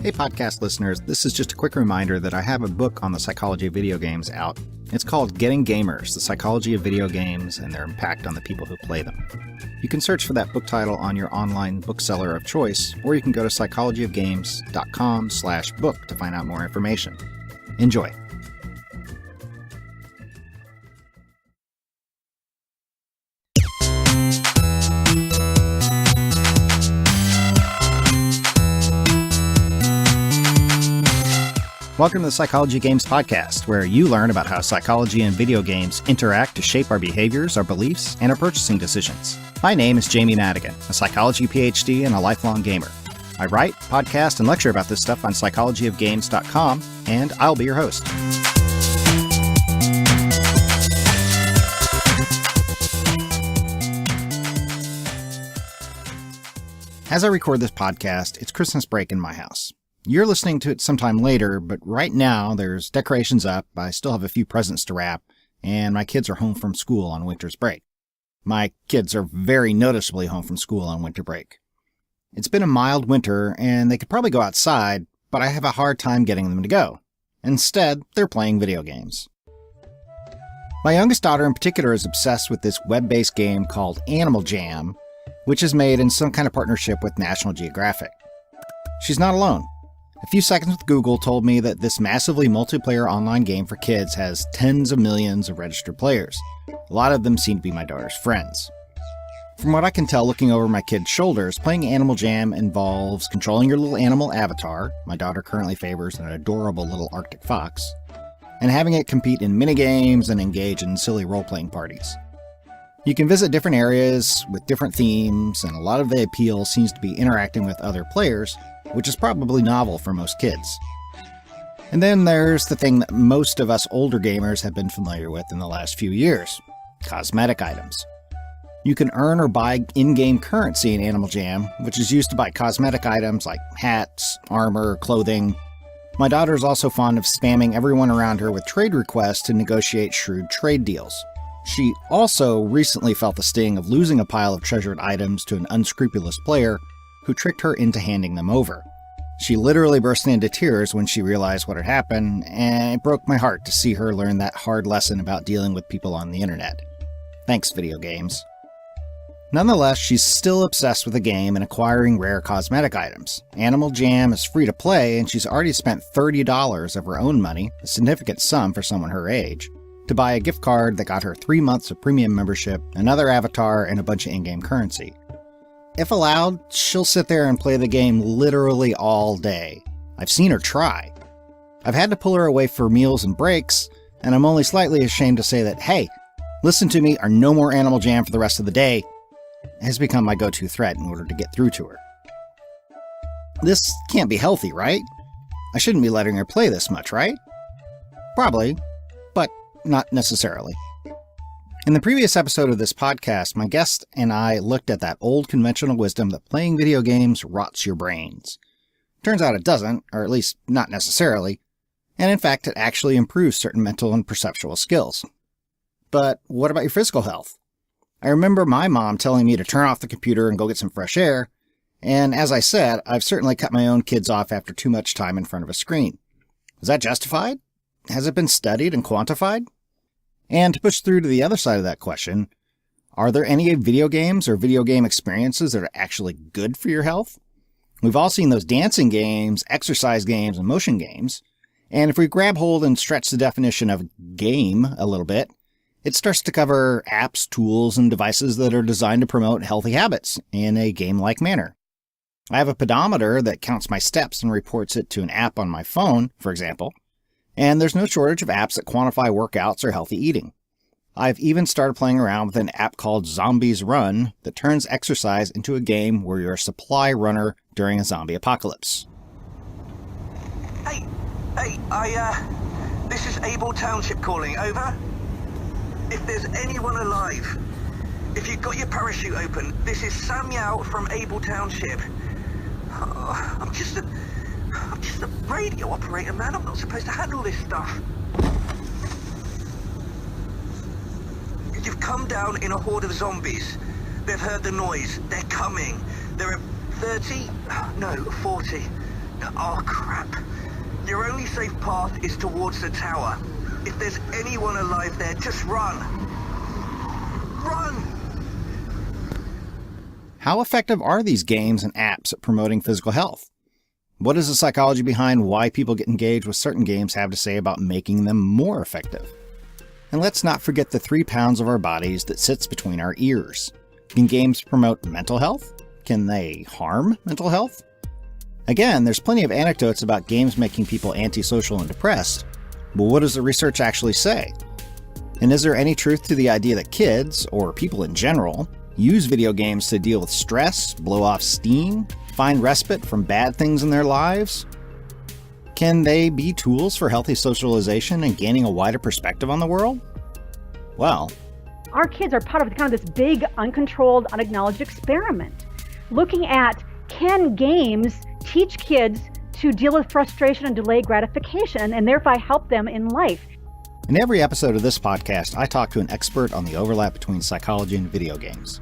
Hey podcast listeners, this is just a quick reminder that I have a book on the psychology of video games out. It's called Getting Gamers, The Psychology of Video Games and Their Impact on the People Who Play Them. You can search for that book title on your online bookseller of choice, or you can go to psychologyofgames.com/book to find out more information. Enjoy. Welcome to the Psychology Games Podcast, where you learn about how psychology and video games interact to shape our behaviors, our beliefs, and our purchasing decisions. My name is Jamie Madigan, a psychology PhD and a lifelong gamer. I write, podcast, and lecture about this stuff on psychologyofgames.com, and I'll be your host. As I record this podcast, it's Christmas break in my house. You're listening to it sometime later, but right now there's decorations up, I still have a few presents to wrap, and my kids are home from school on winter's break. My kids are very noticeably home from school on winter break. It's been a mild winter, and they could probably go outside, but I have a hard time getting them to go. Instead, they're playing video games. My youngest daughter in particular is obsessed with this web-based game called Animal Jam, which is made in some kind of partnership with National Geographic. She's not alone. A few seconds with Google told me that this massively multiplayer online game for kids has tens of millions of registered players. A lot of them seem to be my daughter's friends. From what I can tell looking over my kids' shoulders, playing Animal Jam involves controlling your little animal avatar, my daughter currently favors an adorable little Arctic fox, and having it compete in minigames and engage in silly role-playing parties. You can visit different areas with different themes, and a lot of the appeal seems to be interacting with other players, which is probably novel for most kids. And then there's the thing that most of us older gamers have been familiar with in the last few years: cosmetic items. You can earn or buy in-game currency in Animal Jam, which is used to buy cosmetic items like hats, armor, clothing. My daughter is also fond of spamming everyone around her with trade requests to negotiate shrewd trade deals. She also recently felt the sting of losing a pile of treasured items to an unscrupulous player who tricked her into handing them over. She literally burst into tears when she realized what had happened, and it broke my heart to see her learn that hard lesson about dealing with people on the internet. Thanks, video games. Nonetheless, she's still obsessed with the game and acquiring rare cosmetic items. Animal Jam is free to play, and she's already spent $30 of her own money, a significant sum for someone her age, to buy a gift card that got her 3 months of premium membership, another avatar, and a bunch of in-game currency. If allowed, she'll sit there and play the game literally all day. I've seen her try. I've had to pull her away for meals and breaks, and I'm only slightly ashamed to say that, hey, listen to me or no more Animal Jam for the rest of the day, has become my go-to threat in order to get through to her. This can't be healthy, right? I shouldn't be letting her play this much, right? Probably, but not necessarily. In the previous episode of this podcast, my guest and I looked at that old conventional wisdom that playing video games rots your brains. Turns out it doesn't, or at least not necessarily, and in fact it actually improves certain mental and perceptual skills. But what about your physical health? I remember my mom telling me to turn off the computer and go get some fresh air, and as I said, I've certainly cut my own kids off after too much time in front of a screen. Is that justified? Has it been studied and quantified? And to push through to the other side of that question, are there any video games or video game experiences that are actually good for your health? We've all seen those dancing games, exercise games, and motion games, and if we grab hold and stretch the definition of game a little bit, it starts to cover apps, tools, and devices that are designed to promote healthy habits in a game-like manner. I have a pedometer that counts my steps and reports it to an app on my phone, for example. And there's no shortage of apps that quantify workouts or healthy eating. I've even started playing around with an app called Zombies Run that turns exercise into a game where you're a supply runner during a zombie apocalypse. Hey, this is Able Township calling, over. If there's anyone alive, if you've got your parachute open, this is Sam Yao from Able Township. I'm just a radio operator, man. I'm not supposed to handle this stuff. You've come down in a horde of zombies. They've heard the noise. They're coming. There are 40. Oh, crap. Your only safe path is towards the tower. If there's anyone alive there, just run. Run! How effective are these games and apps at promoting physical health? What is the psychology behind why people get engaged with certain games have to say about making them more effective? And let's not forget the 3 pounds of our bodies that sits between our ears. Can games promote mental health? Can they harm mental health? Again, there's plenty of anecdotes about games making people antisocial and depressed, but what does the research actually say? And is there any truth to the idea that kids, or people in general, use video games to deal with stress, blow off steam, find respite from bad things in their lives? Can they be tools for healthy socialization and gaining a wider perspective on the world? Well, our kids are part of kind of this big, uncontrolled, unacknowledged experiment, looking at, can games teach kids to deal with frustration and delayed gratification and thereby help them in life? In every episode of this podcast, I talk to an expert on the overlap between psychology and video games.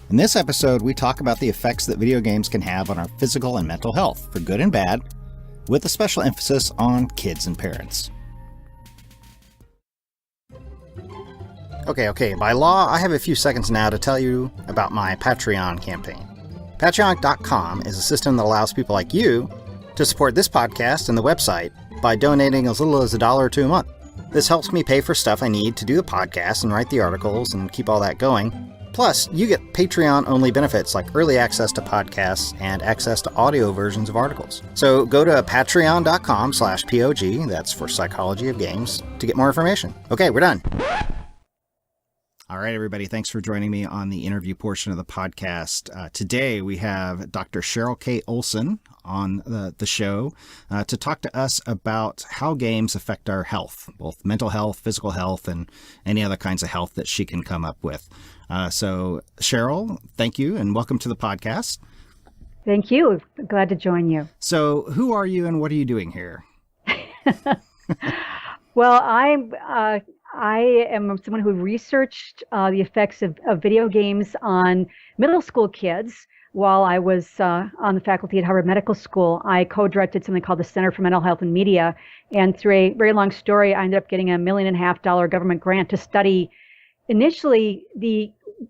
In this episode, we talk about the effects that video games can have on our physical and mental health, for good and bad, with a special emphasis on kids and parents. Okay, by law, I have a few seconds now to tell you about my Patreon campaign. Patreon.com is a system that allows people like you to support this podcast and the website by donating as little as $1 or $2 a month. This helps me pay for stuff I need to do the podcast and write the articles and keep all that going. Plus, you get Patreon-only benefits like early access to podcasts and access to audio versions of articles. So go to patreon.com/POG, that's for Psychology of Games, to get more information. Okay, we're done. All right, everybody, thanks for joining me on the interview portion of the podcast. Today, we have Dr. Cheryl K. Olson on the show to talk to us about how games affect our health, both mental health, physical health, and any other kinds of health that she can come up with. So, Cheryl, thank you, and welcome to the podcast. Thank you. Glad to join you. So, who are you and what are you doing here? Well, I am someone who researched the effects of video games on middle school kids. While I was on the faculty at Harvard Medical School, I co-directed something called the Center for Mental Health and Media. And through a very long story, I ended up getting a $1.5 million government grant to study initially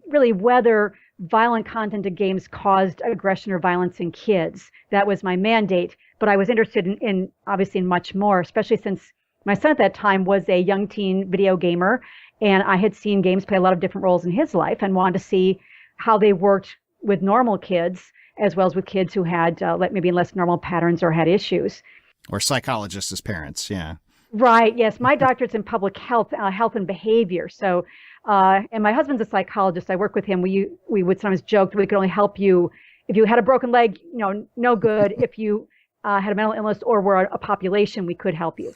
whether violent content of games caused aggression or violence in kids. That was my mandate. But I was interested in obviously in much more, especially since my son at that time was a young teen video gamer, and I had seen games play a lot of different roles in his life and wanted to see how they worked with normal kids as well as with kids who had maybe less normal patterns or had issues. Or psychologists as parents, yeah. Right, yes. My doctorate's in public health, health and behavior. So, and my husband's a psychologist. I work with him. We would sometimes joke that we could only help you if you had a broken leg, no good. If you had a mental illness or were a population, we could help you.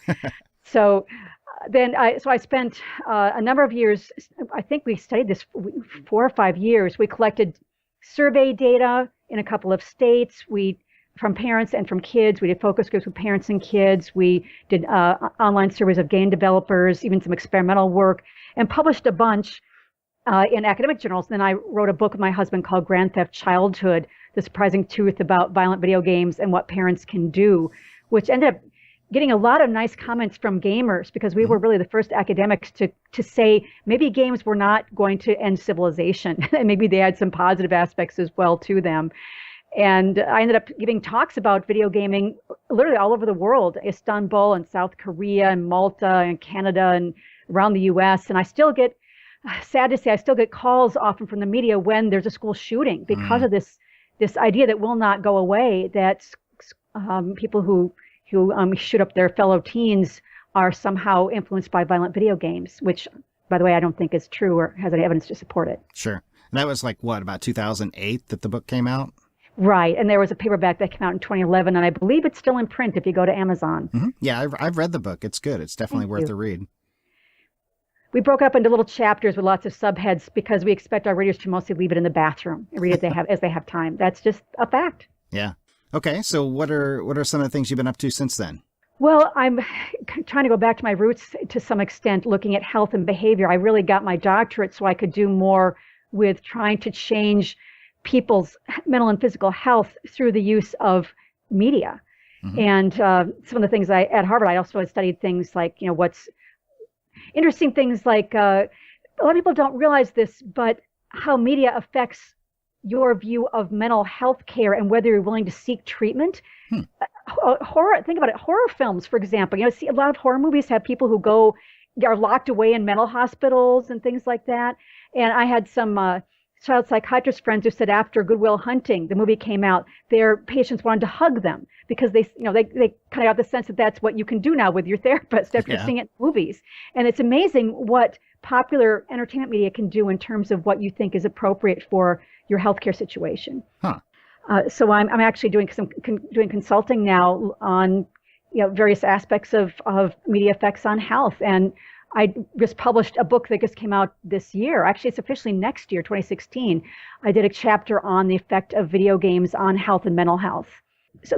So I spent a number of years, I think we studied this 4 or 5 years. We collected survey data in a couple of states. From parents and from kids. We did focus groups with parents and kids. We did online surveys of game developers, even some experimental work, and published a bunch in academic journals. And then I wrote a book with my husband called Grand Theft Childhood, The Surprising Truth About Violent Video Games and What Parents Can Do, which ended up getting a lot of nice comments from gamers because we were really the first academics to say maybe games were not going to end civilization and maybe they had some positive aspects as well to them. And I ended up giving talks about video gaming literally all over the world, Istanbul and South Korea and Malta and Canada and around the US. And I still get, sad to say, I still get calls often from the media when there's a school shooting because of this idea that will not go away, that people who shoot up their fellow teens are somehow influenced by violent video games, which, by the way, I don't think is true or has any evidence to support it. Sure. And that was about 2008 that the book came out? Right. And there was a paperback that came out in 2011, and I believe it's still in print if you go to Amazon. Mm-hmm. Yeah, I've read the book. It's good. It's definitely worth a read. We broke it up into little chapters with lots of subheads because we expect our readers to mostly leave it in the bathroom and read it as they have time. That's just a fact. Yeah. Okay. So what are some of the things you've been up to since then? Well, I'm trying to go back to my roots to some extent, looking at health and behavior. I really got my doctorate so I could do more with trying to change people's mental and physical health through the use of media. And some of the things at Harvard, I also had studied things like, what's interesting things like, a lot of people don't realize this, but how media affects your view of mental health care and whether you're willing to seek treatment. Horror, think about it. Horror films, for example, see a lot of horror movies have people who are locked away in mental hospitals and things like that. And I had some child psychiatrist friends who said after Good Will Hunting, the movie came out, their patients wanted to hug them because they kind of got the sense that that's what you can do now with your therapist after seeing it in movies. And it's amazing what popular entertainment media can do in terms of what you think is appropriate for your healthcare situation. So I'm actually doing doing consulting now on various aspects of media effects on health. And I just published a book that just came out this year. Actually, it's officially next year, 2016. I did a chapter on the effect of video games on health and mental health. So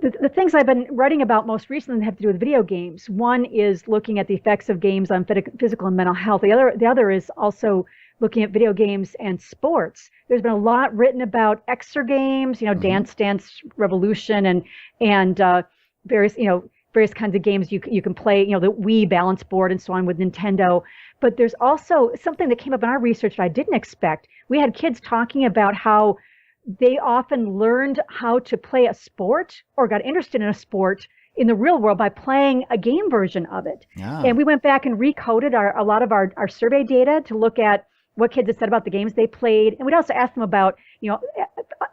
the things I've been writing about most recently have to do with video games. One is looking at the effects of games on physical and mental health. The other is also looking at video games and sports. There's been a lot written about exergames, Dance Dance Revolution and various kinds of games you can play, the Wii balance board and so on with Nintendo. But there's also something that came up in our research that I didn't expect. We had kids talking about how they often learned how to play a sport or got interested in a sport in the real world by playing a game version of it. And we went back and recoded a lot of our survey data to look at what kids had said about the games they played. And we'd also ask them about,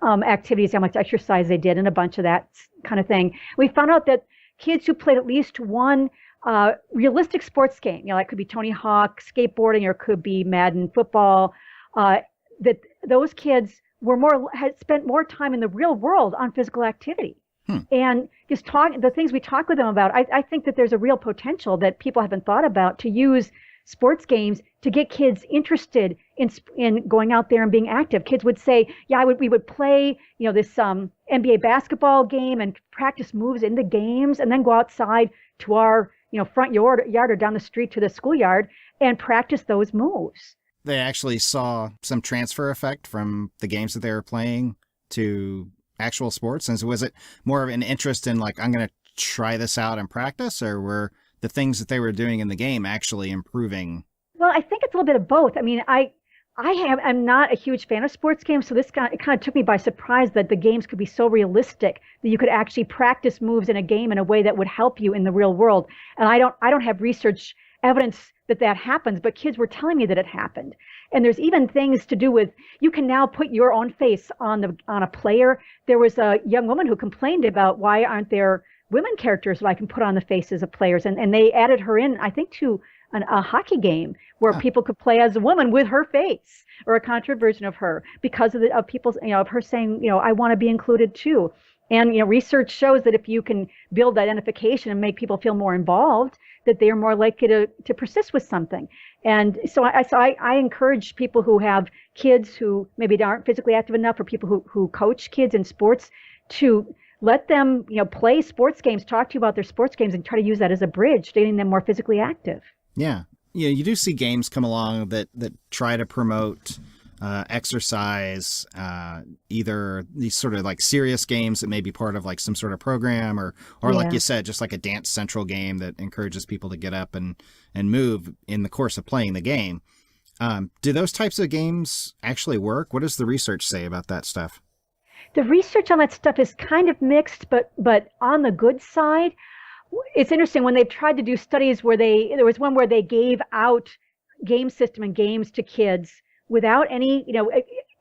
activities, how much exercise they did and a bunch of that kind of thing. We found out that kids who played at least one realistic sports game, it could be Tony Hawk skateboarding or it could be Madden football, that those kids had spent more time in the real world on physical activity. And just the things we talk with them about, I think that there's a real potential that people haven't thought about to use sports games to get kids interested in going out there and being active. Kids would say, we would play, this NBA basketball game and practice moves in the games and then go outside to our, front yard or down the street to the schoolyard and practice those moves. They actually saw some transfer effect from the games that they were playing to actual sports. And so was it more of an interest in I'm going to try this out and practice, or were the things that they were doing in the game actually improving? Well, I think it's a little bit of both. I mean, I'm not a huge fan of sports games, so it kind of took me by surprise that the games could be so realistic that you could actually practice moves in a game in a way that would help you in the real world. And I don't have research evidence that happens, but kids were telling me that it happened. And there's even things to do with, you can now put your own face on a player. There was a young woman who complained about why aren't there women characters that I can put on the faces of players, and they added her in, I think, to a hockey game where people could play as a woman with her face or a contra version of her because of people's, of her saying, I want to be included too. And research shows that if you can build identification and make people feel more involved, that they are more likely to persist with something. And so I encourage people who have kids who maybe aren't physically active enough, or people who coach kids in sports, to let them, play sports games, talk to you about their sports games, and try to use that as a bridge to getting them more physically active. Yeah. You do see games come along that try to promote exercise, either these sort of serious games that may be part of some sort of program, or like you said, just like a Dance Central game that encourages people to get up and move in the course of playing the game. Do those types of games actually work? What does the research say about that stuff? The research on that stuff is kind of mixed, but on the good side, it's interesting when they've tried to do studies where there was one where they gave out game system and games to kids without any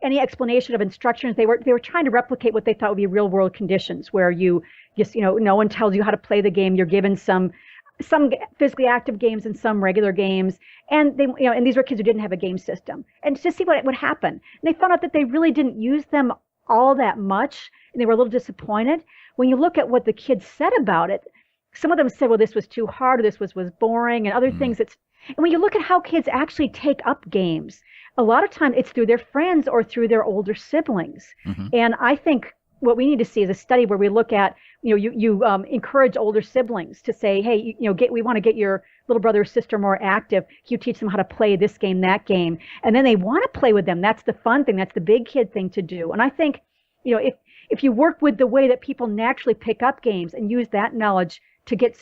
explanation of instructions. They were trying to replicate what they thought would be real world conditions, where you just, no one tells you how to play the game. You're given some physically active games and some regular games. And they, and these were kids who didn't have a game system, and to see what would happen. And they found out that they really didn't use them all that much, and they were a little disappointed. When you look at what the kids said about it, some of them said, well, this was too hard, or this was boring, and other things. And when you look at how kids actually take up games, a lot of time it's through their friends or through their older siblings. And I think what we need to see is a study where we look at, you encourage older siblings to say, hey, we want to get your little brother or sister more active. You teach them how to play this game, that game, and then they want to play with them. That's the fun thing. That's the big kid thing to do. And I think, if if you work with the way that people naturally pick up games and use that knowledge to get,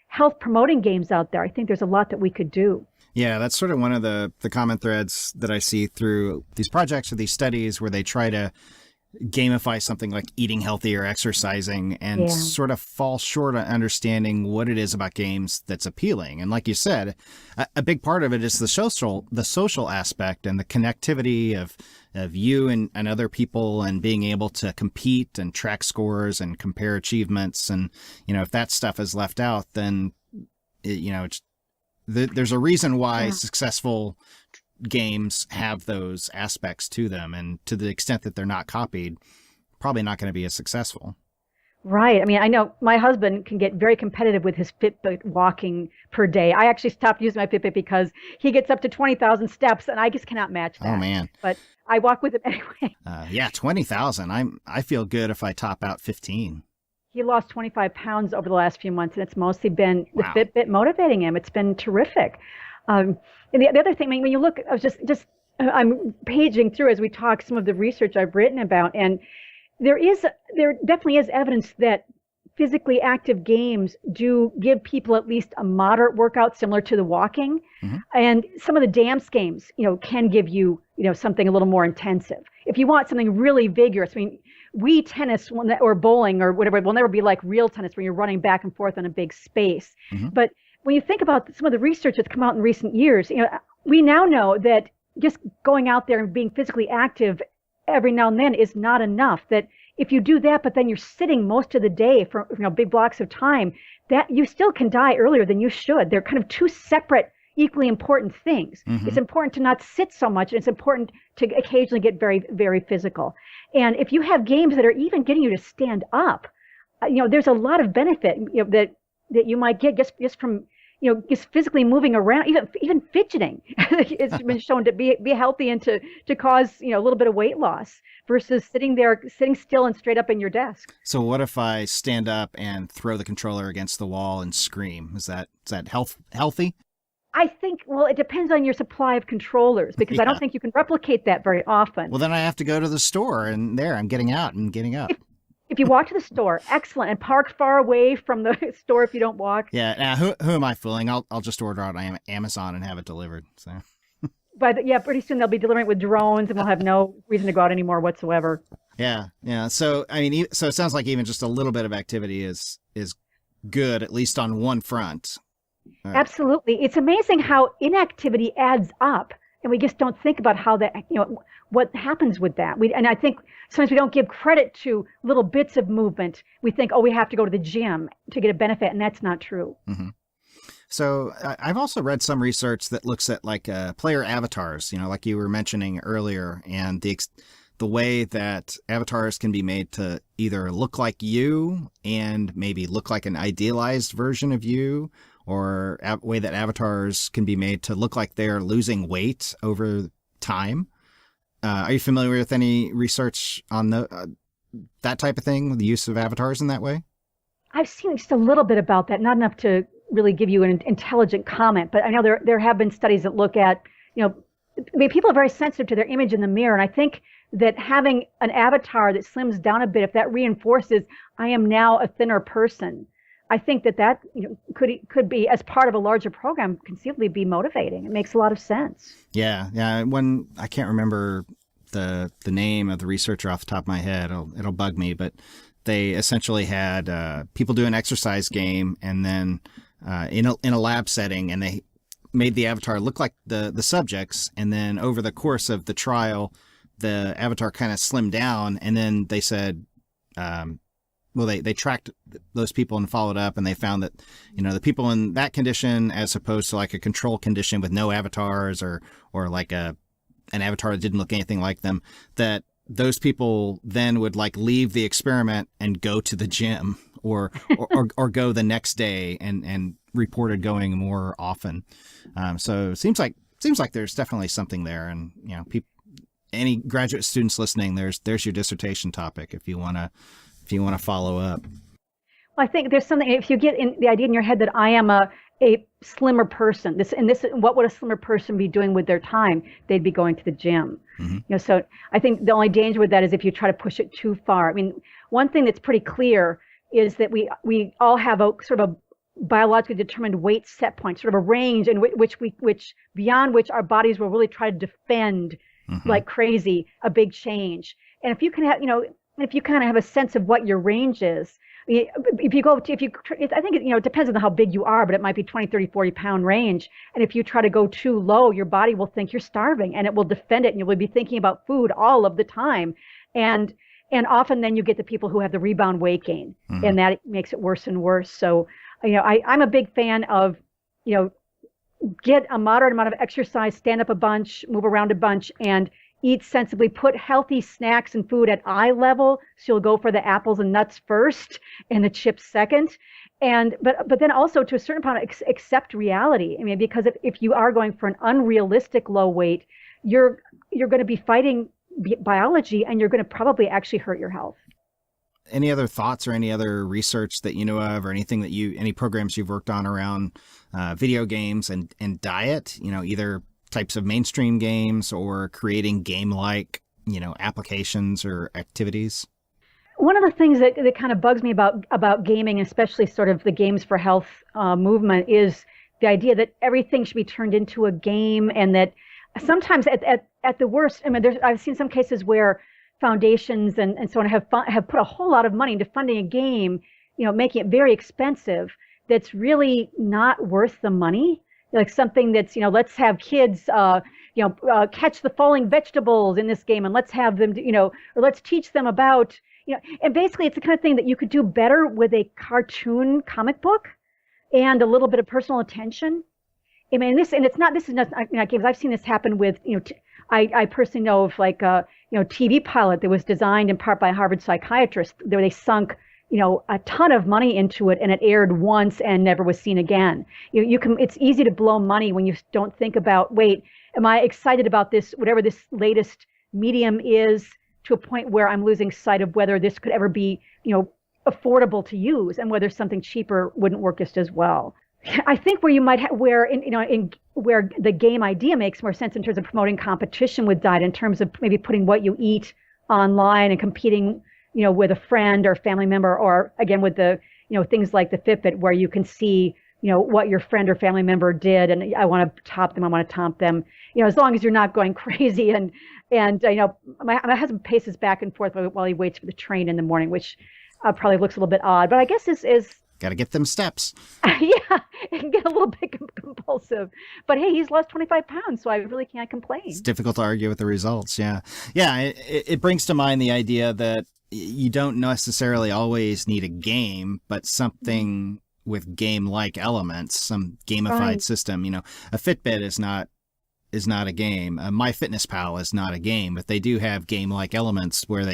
health promoting games out there, I think there's a lot that we could do. Yeah, that's sort of one of the common threads that I see through these projects or these studies where they try to gamify something like eating healthy or exercising and sort of fall short on understanding what it is about games that's appealing. And like you said, a big part of it is the social aspect and the connectivity of you and other people and being able to compete and track scores and compare achievements. And, if that stuff is left out, then, there's a reason why successful games have those aspects to them, and to the extent that they're not copied, probably not going to be as successful. Right. I mean, I know my husband can get very competitive with his Fitbit walking per day. I actually stopped using my Fitbit because he gets up to 20,000 steps, and I just cannot match that. Oh man! But I walk with him anyway. 20,000. I feel good if I top out 15. He lost 25 pounds over the last few months, and it's mostly been the Fitbit motivating him. It's been terrific. And the other thing, when you look, I was I'm paging through as we talk some of the research I've written about, and there definitely is evidence that physically active games do give people at least a moderate workout similar to the walking. Mm-hmm. And some of the dance games, can give you, something a little more intensive. If you want something really vigorous, Wii tennis or bowling or whatever will never be like real tennis where you're running back and forth in a big space. Mm-hmm. But when you think about some of the research that's come out in recent years, we now know that just going out there and being physically active every now and then is not enough. That if you do that, but then you're sitting most of the day for big blocks of time, that you still can die earlier than you should. They're kind of two separate, equally important things. Mm-hmm. It's important to not sit so much, and it's important to occasionally get very, very physical. And if you have games that are even getting you to stand up, there's a lot of benefit that you might get just from just physically moving around, even fidgeting. It's been shown to be healthy and to cause a little bit of weight loss versus sitting still and straight up in your desk. So what if I stand up and throw the controller against the wall and scream? Is that healthy? I think, it depends on your supply of controllers, because I don't think you can replicate that very often. Well, then I have to go to the store, and I'm getting out and getting up. If you walk to the store, excellent, and park far away from the store if you don't walk. Yeah. Now, who am I fooling? I'll just order on Amazon and have it delivered. So. But pretty soon they'll be delivering it with drones, and we'll have no reason to go out anymore whatsoever. Yeah. So it sounds like even just a little bit of activity is good, at least on one front. Right. Absolutely. It's amazing how inactivity adds up, and we just don't think about how that, what happens with that. And I think sometimes we don't give credit to little bits of movement. We think, we have to go to the gym to get a benefit, and that's not true. Mm-hmm. So I've also read some research that looks at player avatars, like you were mentioning earlier, and the way that avatars can be made to either look like you and maybe look like an idealized version of you, or a way that avatars can be made to look like they're losing weight over time. Are you familiar with any research on that type of thing, the use of avatars in that way? I've seen just a little bit about that, not enough to really give you an intelligent comment, but I know there have been studies that look at, people are very sensitive to their image in the mirror, and I think that having an avatar that slims down a bit, if that reinforces, I am now a thinner person, I think that could be, as part of a larger program, conceivably be motivating. It makes a lot of sense. Yeah. I can't remember the name of the researcher off the top of my head. It'll bug me, but they essentially had people do an exercise game, and then in a lab setting, and they made the avatar look like the subjects, and then over the course of the trial, the avatar kind of slimmed down, and then they said. They tracked those people and followed up, and they found that, the people in that condition, as opposed to like a control condition with no avatars or like an avatar that didn't look anything like them, that those people then would leave the experiment and go to the gym or go the next day and reported going more often. So it seems like there's definitely something there, and any graduate students listening, there's your dissertation topic if you want to follow up. Well, I think there's something, if you get in the idea in your head that I am a a slimmer person. What would a slimmer person be doing with their time? They'd be going to the gym. So I think the only danger with that is if you try to push it too far. I mean, one thing that's pretty clear is that we all have a sort of a biologically determined weight set point, sort of a range in which beyond which our bodies will really try to defend like crazy a big change. And if you can have, if you kind of have a sense of what your range is, I think it depends on how big you are, but it might be 20, 30, 40 pound range. And if you try to go too low, your body will think you're starving and it will defend it, and you'll be thinking about food all of the time. And often then you get the people who have the rebound weight gain, and that makes it worse and worse. So, I'm a big fan of, get a moderate amount of exercise, stand up a bunch, move around a bunch, and eat sensibly, put healthy snacks and food at eye level. So you'll go for the apples and nuts first and the chips second. But then also to a certain point, accept reality. I mean, because if you are going for an unrealistic low weight, you're going to be fighting biology, and you're going to probably actually hurt your health. Any other thoughts or any other research that you know of, or anything that any programs you've worked on around video games and diet, either types of mainstream games or creating game-like, applications or activities? One of the things that kind of bugs me about gaming, especially sort of the games for health movement, is the idea that everything should be turned into a game, and that sometimes at the worst, I mean, I've seen some cases where foundations and so on have put a whole lot of money into funding a game, making it very expensive, that's really not worth the money. Like something that's, let's have kids, catch the falling vegetables in this game, and let's have them, or let's teach them about, and basically it's the kind of thing that you could do better with a cartoon comic book and a little bit of personal attention. I mean, this is not games. I've seen this happen with, I personally know of like a, TV pilot that was designed in part by a Harvard psychiatrist, where they sunk a ton of money into it, and it aired once and never was seen again. It's easy to blow money when you don't think about, wait, am I excited about this, whatever this latest medium is, to a point where I'm losing sight of whether this could ever be, affordable to use, and whether something cheaper wouldn't work just as well. I think where you might where the game idea makes more sense in terms of promoting competition with diet, in terms of maybe putting what you eat online and competing with a friend or family member, or again with the, things like the Fitbit, where you can see, what your friend or family member did, and I want to top them, as long as you're not going crazy. And my husband paces back and forth while he waits for the train in the morning, which probably looks a little bit odd, but I guess is got to get them steps. Yeah, it can get a little bit compulsive. But hey, he's lost 25 pounds, so I really can't complain. It's difficult to argue with the results. Yeah. It brings to mind the idea that you don't necessarily always need a game, but something with game-like elements, some gamified system. A Fitbit is not a game. MyFitnessPal is not a game, but they do have game-like elements where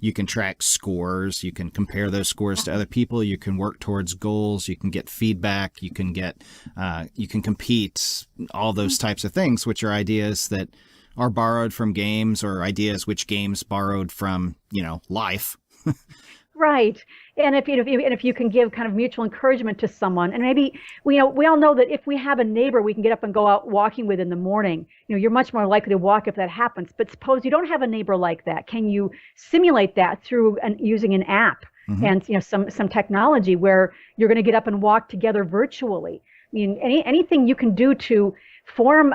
you can track scores, you can compare those scores to other people, you can work towards goals, you can get feedback, you can compete, all those types of things, which are ideas that are borrowed from games, or ideas which games borrowed from, life. Right. And if you can give kind of mutual encouragement to someone, and maybe we all know that if we have a neighbor we can get up and go out walking with in the morning, you're much more likely to walk if that happens. But suppose you don't have a neighbor like that. Can you simulate that through using an app and some technology where you're going to get up and walk together virtually? I mean, anything you can do to form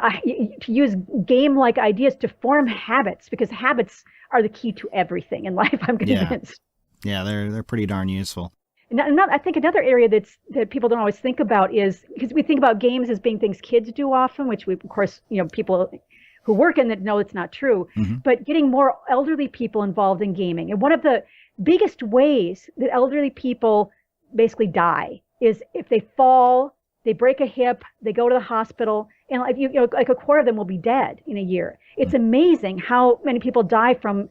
to use game-like ideas to form habits, because habits are the key to everything in life, I'm convinced. Yeah, they're pretty darn useful. I think another area that people don't always think about is, because we think about games as being things kids do often, which we, of course, people who work in that know it's not true, but getting more elderly people involved in gaming. And one of the biggest ways that elderly people basically die is if they fall, they break a hip, they go to the hospital, and like a quarter of them will be dead in a year. It's amazing how many people die from,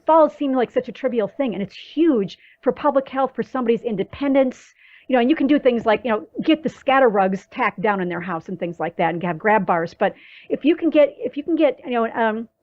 falls seem like such a trivial thing, and it's huge for public health, for somebody's independence. And you can do things like, get the scatter rugs tacked down in their house and things like that, and have grab bars. But if you can get,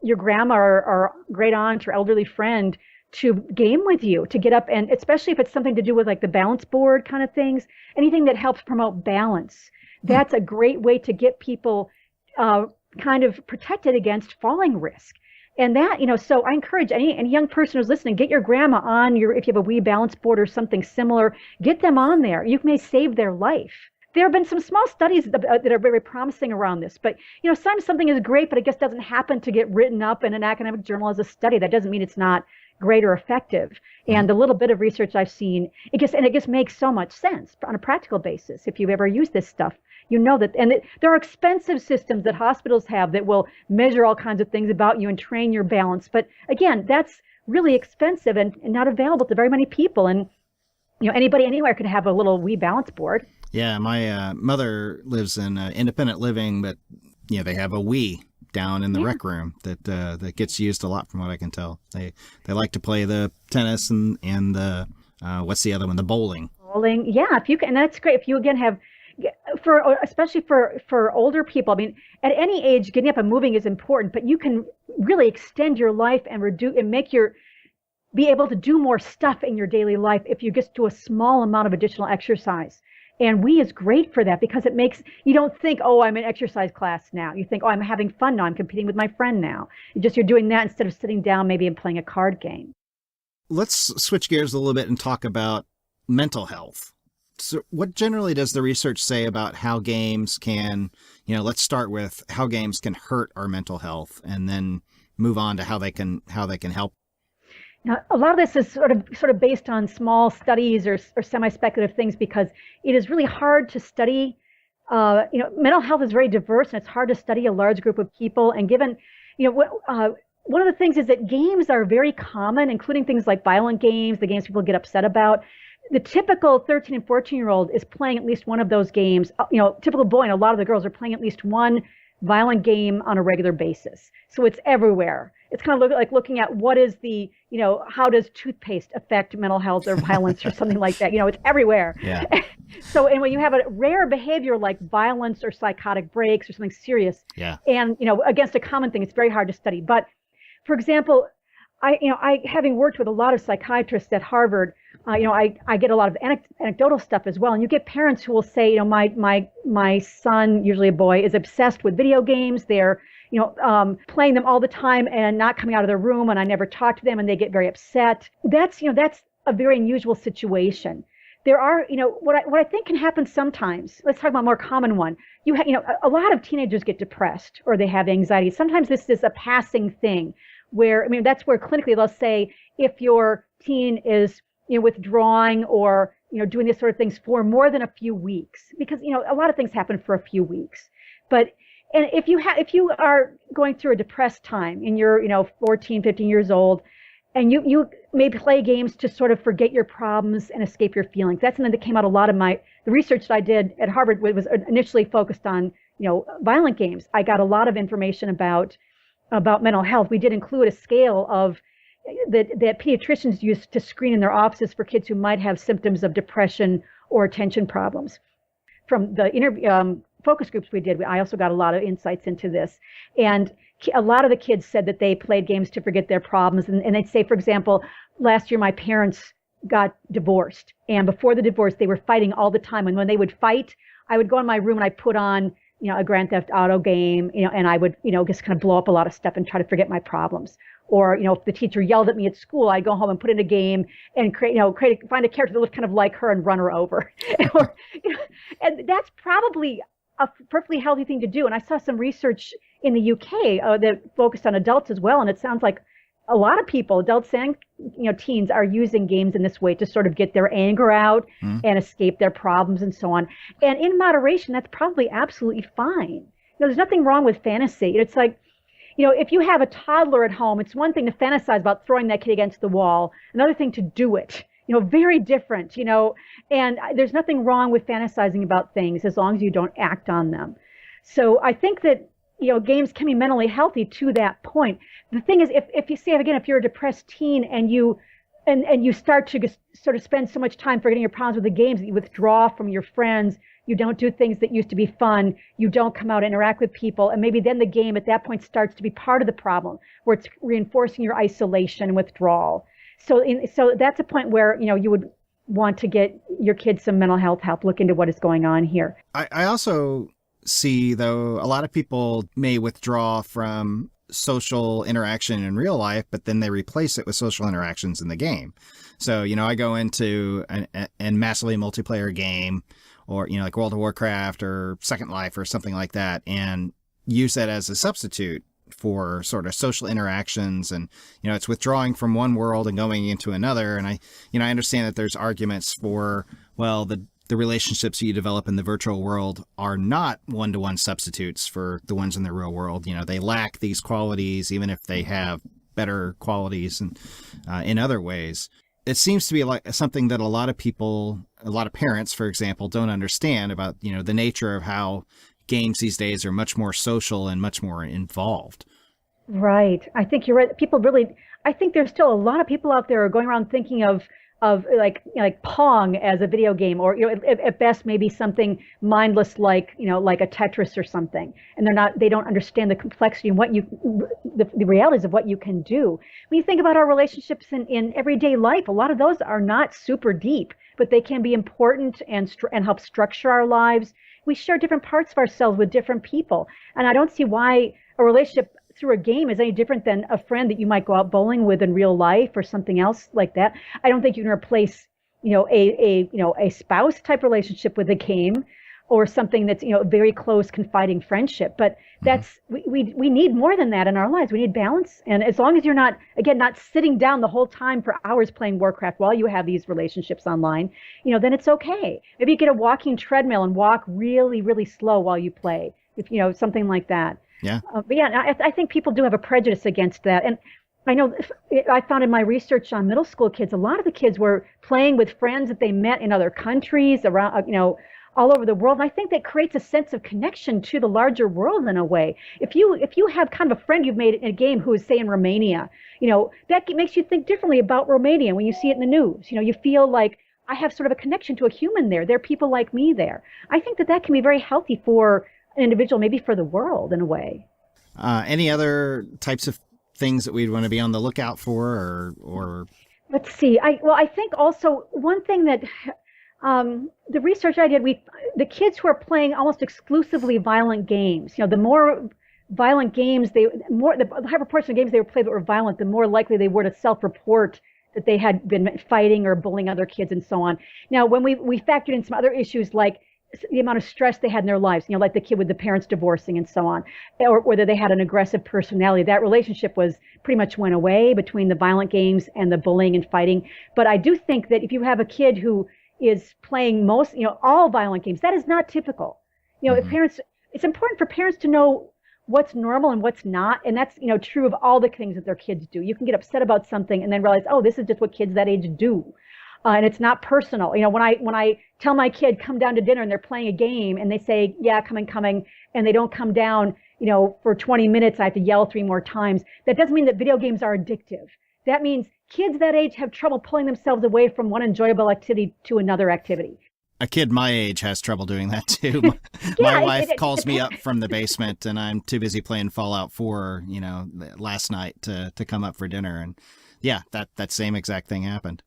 your grandma or great aunt or elderly friend to game with you, to get up, and especially if it's something to do with like the balance board kind of things, anything that helps promote balance. That's a great way to get people kind of protected against falling risk. And that, so I encourage any young person who's listening, get your grandma on if you have a Wii balance board or something similar, get them on there. You may save their life. There have been some small studies that are very promising around this, but sometimes something is great, but it just doesn't happen to get written up in an academic journal as a study. That doesn't mean it's not great or effective. And the little bit of research I've seen, it just makes so much sense on a practical basis. If you've ever used this stuff, that, and there are expensive systems that hospitals have that will measure all kinds of things about you and train your balance. But again, that's really expensive and not available to very many people. And anybody anywhere could have a little Wii balance board. Yeah, my mother lives in independent living, but they have a Wii down in the rec room that gets used a lot, from what I can tell. They like to play the tennis and the what's the other one, the bowling. Bowling, yeah. If you can, and that's great. If you again have, especially for older people, I mean, at any age, getting up and moving is important, but you can really extend your life and be able to do more stuff in your daily life if you just do a small amount of additional exercise. And Wii is great for that because it makes, you don't think, oh, I'm in exercise class now. You think, oh, I'm having fun now. I'm competing with my friend now. You're doing that instead of sitting down maybe and playing a card game. Let's switch gears a little bit and talk about mental health. So what generally does the research say about how games can, let's start with how games can hurt our mental health and then move on to how they can help. Now, a lot of this is sort of based on small studies or semi-speculative things because it is really hard to study. Mental health is very diverse and it's hard to study a large group of people. And given, one of the things is that games are very common, including things like violent games, the games people get upset about. The typical 13 and 14-year-old is playing at least one of those games. Typical boy and a lot of the girls are playing at least one violent game on a regular basis. So it's everywhere. It's kind of like looking at what is the, how does toothpaste affect mental health or violence or something like that? It's everywhere. Yeah. So, and when you have a rare behavior like violence or psychotic breaks or something serious, and, against a common thing, it's very hard to study. But for example, I having worked with a lot of psychiatrists at Harvard, I get a lot of anecdotal stuff as well. And you get parents who will say, my son, usually a boy, is obsessed with video games. They're, playing them all the time and not coming out of their room. And I never talk to them and they get very upset. That's a very unusual situation. There are, what I think can happen sometimes. Let's talk about a more common one. A lot of teenagers get depressed or they have anxiety. Sometimes this is a passing thing where, that's where clinically they'll say if your teen is, withdrawing or, doing these sort of things for more than a few weeks, because, a lot of things happen for a few weeks. And if you are going through a depressed time and you're, 14, 15 years old, and you may play games to sort of forget your problems and escape your feelings. That's something that came out a lot of the research that I did at Harvard was initially focused on, violent games. I got a lot of information about mental health. We did include a scale of that pediatricians use to screen in their offices for kids who might have symptoms of depression or attention problems. From the focus groups we did, I also got a lot of insights into this. And a lot of the kids said that they played games to forget their problems. And they'd say, for example, last year my parents got divorced. And before the divorce, they were fighting all the time. And when they would fight, I would go in my room and I'd put on, a Grand Theft Auto game, and I would, just kind of blow up a lot of stuff and try to forget my problems. Or, if the teacher yelled at me at school, I'd go home and put in a game and find a character that looked kind of like her and run her over. And that's probably a perfectly healthy thing to do. And I saw some research in the UK that focused on adults as well. And it sounds like a lot of people, adults and teens, are using games in this way to sort of get their anger out and escape their problems and so on. And in moderation, that's probably absolutely fine. There's nothing wrong with fantasy. It's like, if you have a toddler at home, it's one thing to fantasize about throwing that kid against the wall, another thing to do it. Very different, and there's nothing wrong with fantasizing about things as long as you don't act on them. So I think that, games can be mentally healthy to that point. The thing is, if you say, again, if you're a depressed teen and you start to just sort of spend so much time forgetting your problems with the games that you withdraw from your friends, you don't do things that used to be fun, you don't come out and interact with people, and maybe then the game at that point starts to be part of the problem, where it's reinforcing your isolation and withdrawal. So that's a point where, you would want to get your kids some mental health help, look into what is going on here. I also see, though, a lot of people may withdraw from social interaction in real life, but then they replace it with social interactions in the game. So, I go into a massively multiplayer game, or, like World of Warcraft or Second Life or something like that, and use that as a substitute for sort of social interactions. And, it's withdrawing from one world and going into another. And I understand that there's arguments for, well, the relationships you develop in the virtual world are not one-to-one substitutes for the ones in the real world. They lack these qualities, even if they have better qualities and in other ways. It seems to be like something that a lot of people, a lot of parents, for example, don't understand about, the nature of how games these days are much more social and much more involved. Right. I think you're right. I think there's still a lot of people out there who are going around thinking of like Pong as a video game, or at best maybe something mindless like like a Tetris or something, and they don't understand the complexity and the realities of what you can do. When you think about our relationships in everyday life, a lot of those are not super deep, but they can be important and help structure our lives. We share different parts of ourselves with different people, and I don't see why a relationship through a game is any different than a friend that you might go out bowling with in real life or something else like that. I don't think you can replace, a spouse type relationship with a game, or something that's, very close, confiding friendship. But that's, we need more than that in our lives. We need balance. And as long as you're not sitting down the whole time for hours playing Warcraft while you have these relationships online, then it's okay. Maybe you get a walking treadmill and walk really, really slow while you play, if, something like that. Yeah. But yeah, I think people do have a prejudice against that. And I know I found in my research on middle school kids, a lot of the kids were playing with friends that they met in other countries around, all over the world. And I think that creates a sense of connection to the larger world in a way. If you have kind of a friend you've made in a game who is, say, in Romania, that makes you think differently about Romania when you see it in the news. You feel like I have sort of a connection to a human there. There are people like me there. I think that can be very healthy for an individual, maybe for the world in a way. Any other types of things that we'd want to be on the lookout for, or? Let's see. I think also one thing that the research I did, the kids who are playing almost exclusively violent games, the more violent games the higher proportion of games they would play that were violent, the more likely they were to self-report that they had been fighting or bullying other kids and so on. Now, when we factored in some other issues like the amount of stress they had in their lives, like the kid with the parents divorcing and so on, or whether they had an aggressive personality, that relationship pretty much went away between the violent games and the bullying and fighting. But I do think that if you have a kid who is playing all violent games, that is not typical. If parents, it's important for parents to know what's normal and what's not. And that's, true of all the things that their kids do. You can get upset about something and then realize, oh, this is just what kids that age do. And it's not personal. When I tell my kid, come down to dinner, and they're playing a game and they say, yeah, coming, and they don't come down, for 20 minutes, I have to yell 3 more times. That doesn't mean that video games are addictive. That means kids that age have trouble pulling themselves away from one enjoyable activity to another activity. A kid my age has trouble doing that too. My wife calls me up from the basement and I'm too busy playing Fallout 4, last night to come up for dinner. And yeah, that same exact thing happened.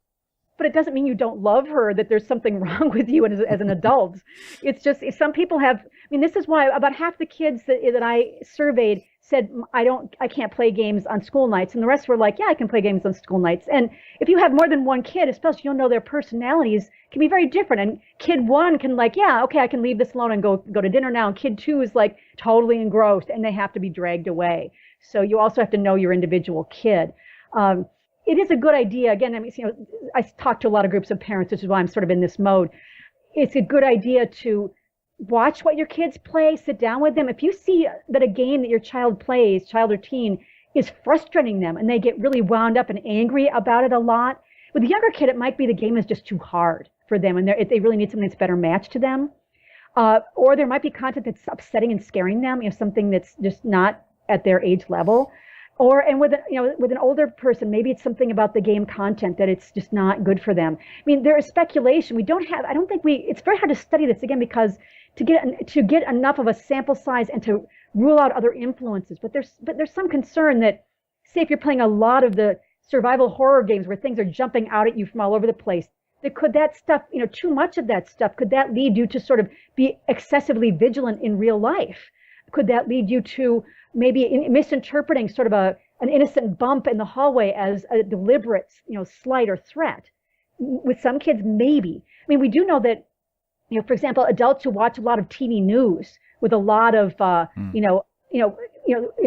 But it doesn't mean you don't love her, that there's something wrong with you as an adult. It's just, some people have, this is why about half the kids that I surveyed said, I can't play games on school nights. And the rest were like, yeah, I can play games on school nights. And if you have more than one kid, especially, you'll know their personalities can be very different. And kid 1 can yeah, okay, I can leave this alone and go to dinner now. And kid 2 is totally engrossed and they have to be dragged away. So you also have to know your individual kid. It is a good idea. Again, I talk to a lot of groups of parents, which is why I'm sort of in this mode. It's a good idea to watch what your kids play, sit down with them. If you see that a game that your child plays, child or teen, is frustrating them and they get really wound up and angry about it a lot, with a younger kid, it might be the game is just too hard for them and they really need something that's better matched to them. Or there might be content that's upsetting and scaring them, something that's just not at their age level. And with an older person, maybe it's something about the game content that it's just not good for them. There is speculation. It's very hard to study this again because to get enough of a sample size and to rule out other influences. But there's some concern that, say, if you're playing a lot of the survival horror games where things are jumping out at you from all over the place. Could that stuff, too much of that stuff, could that lead you to sort of be excessively vigilant in real life? Could that lead you to maybe misinterpreting sort of an innocent bump in the hallway as a deliberate, slight or threat? With some kids, maybe. I mean, we do know that, for example, adults who watch a lot of TV news with a lot of, and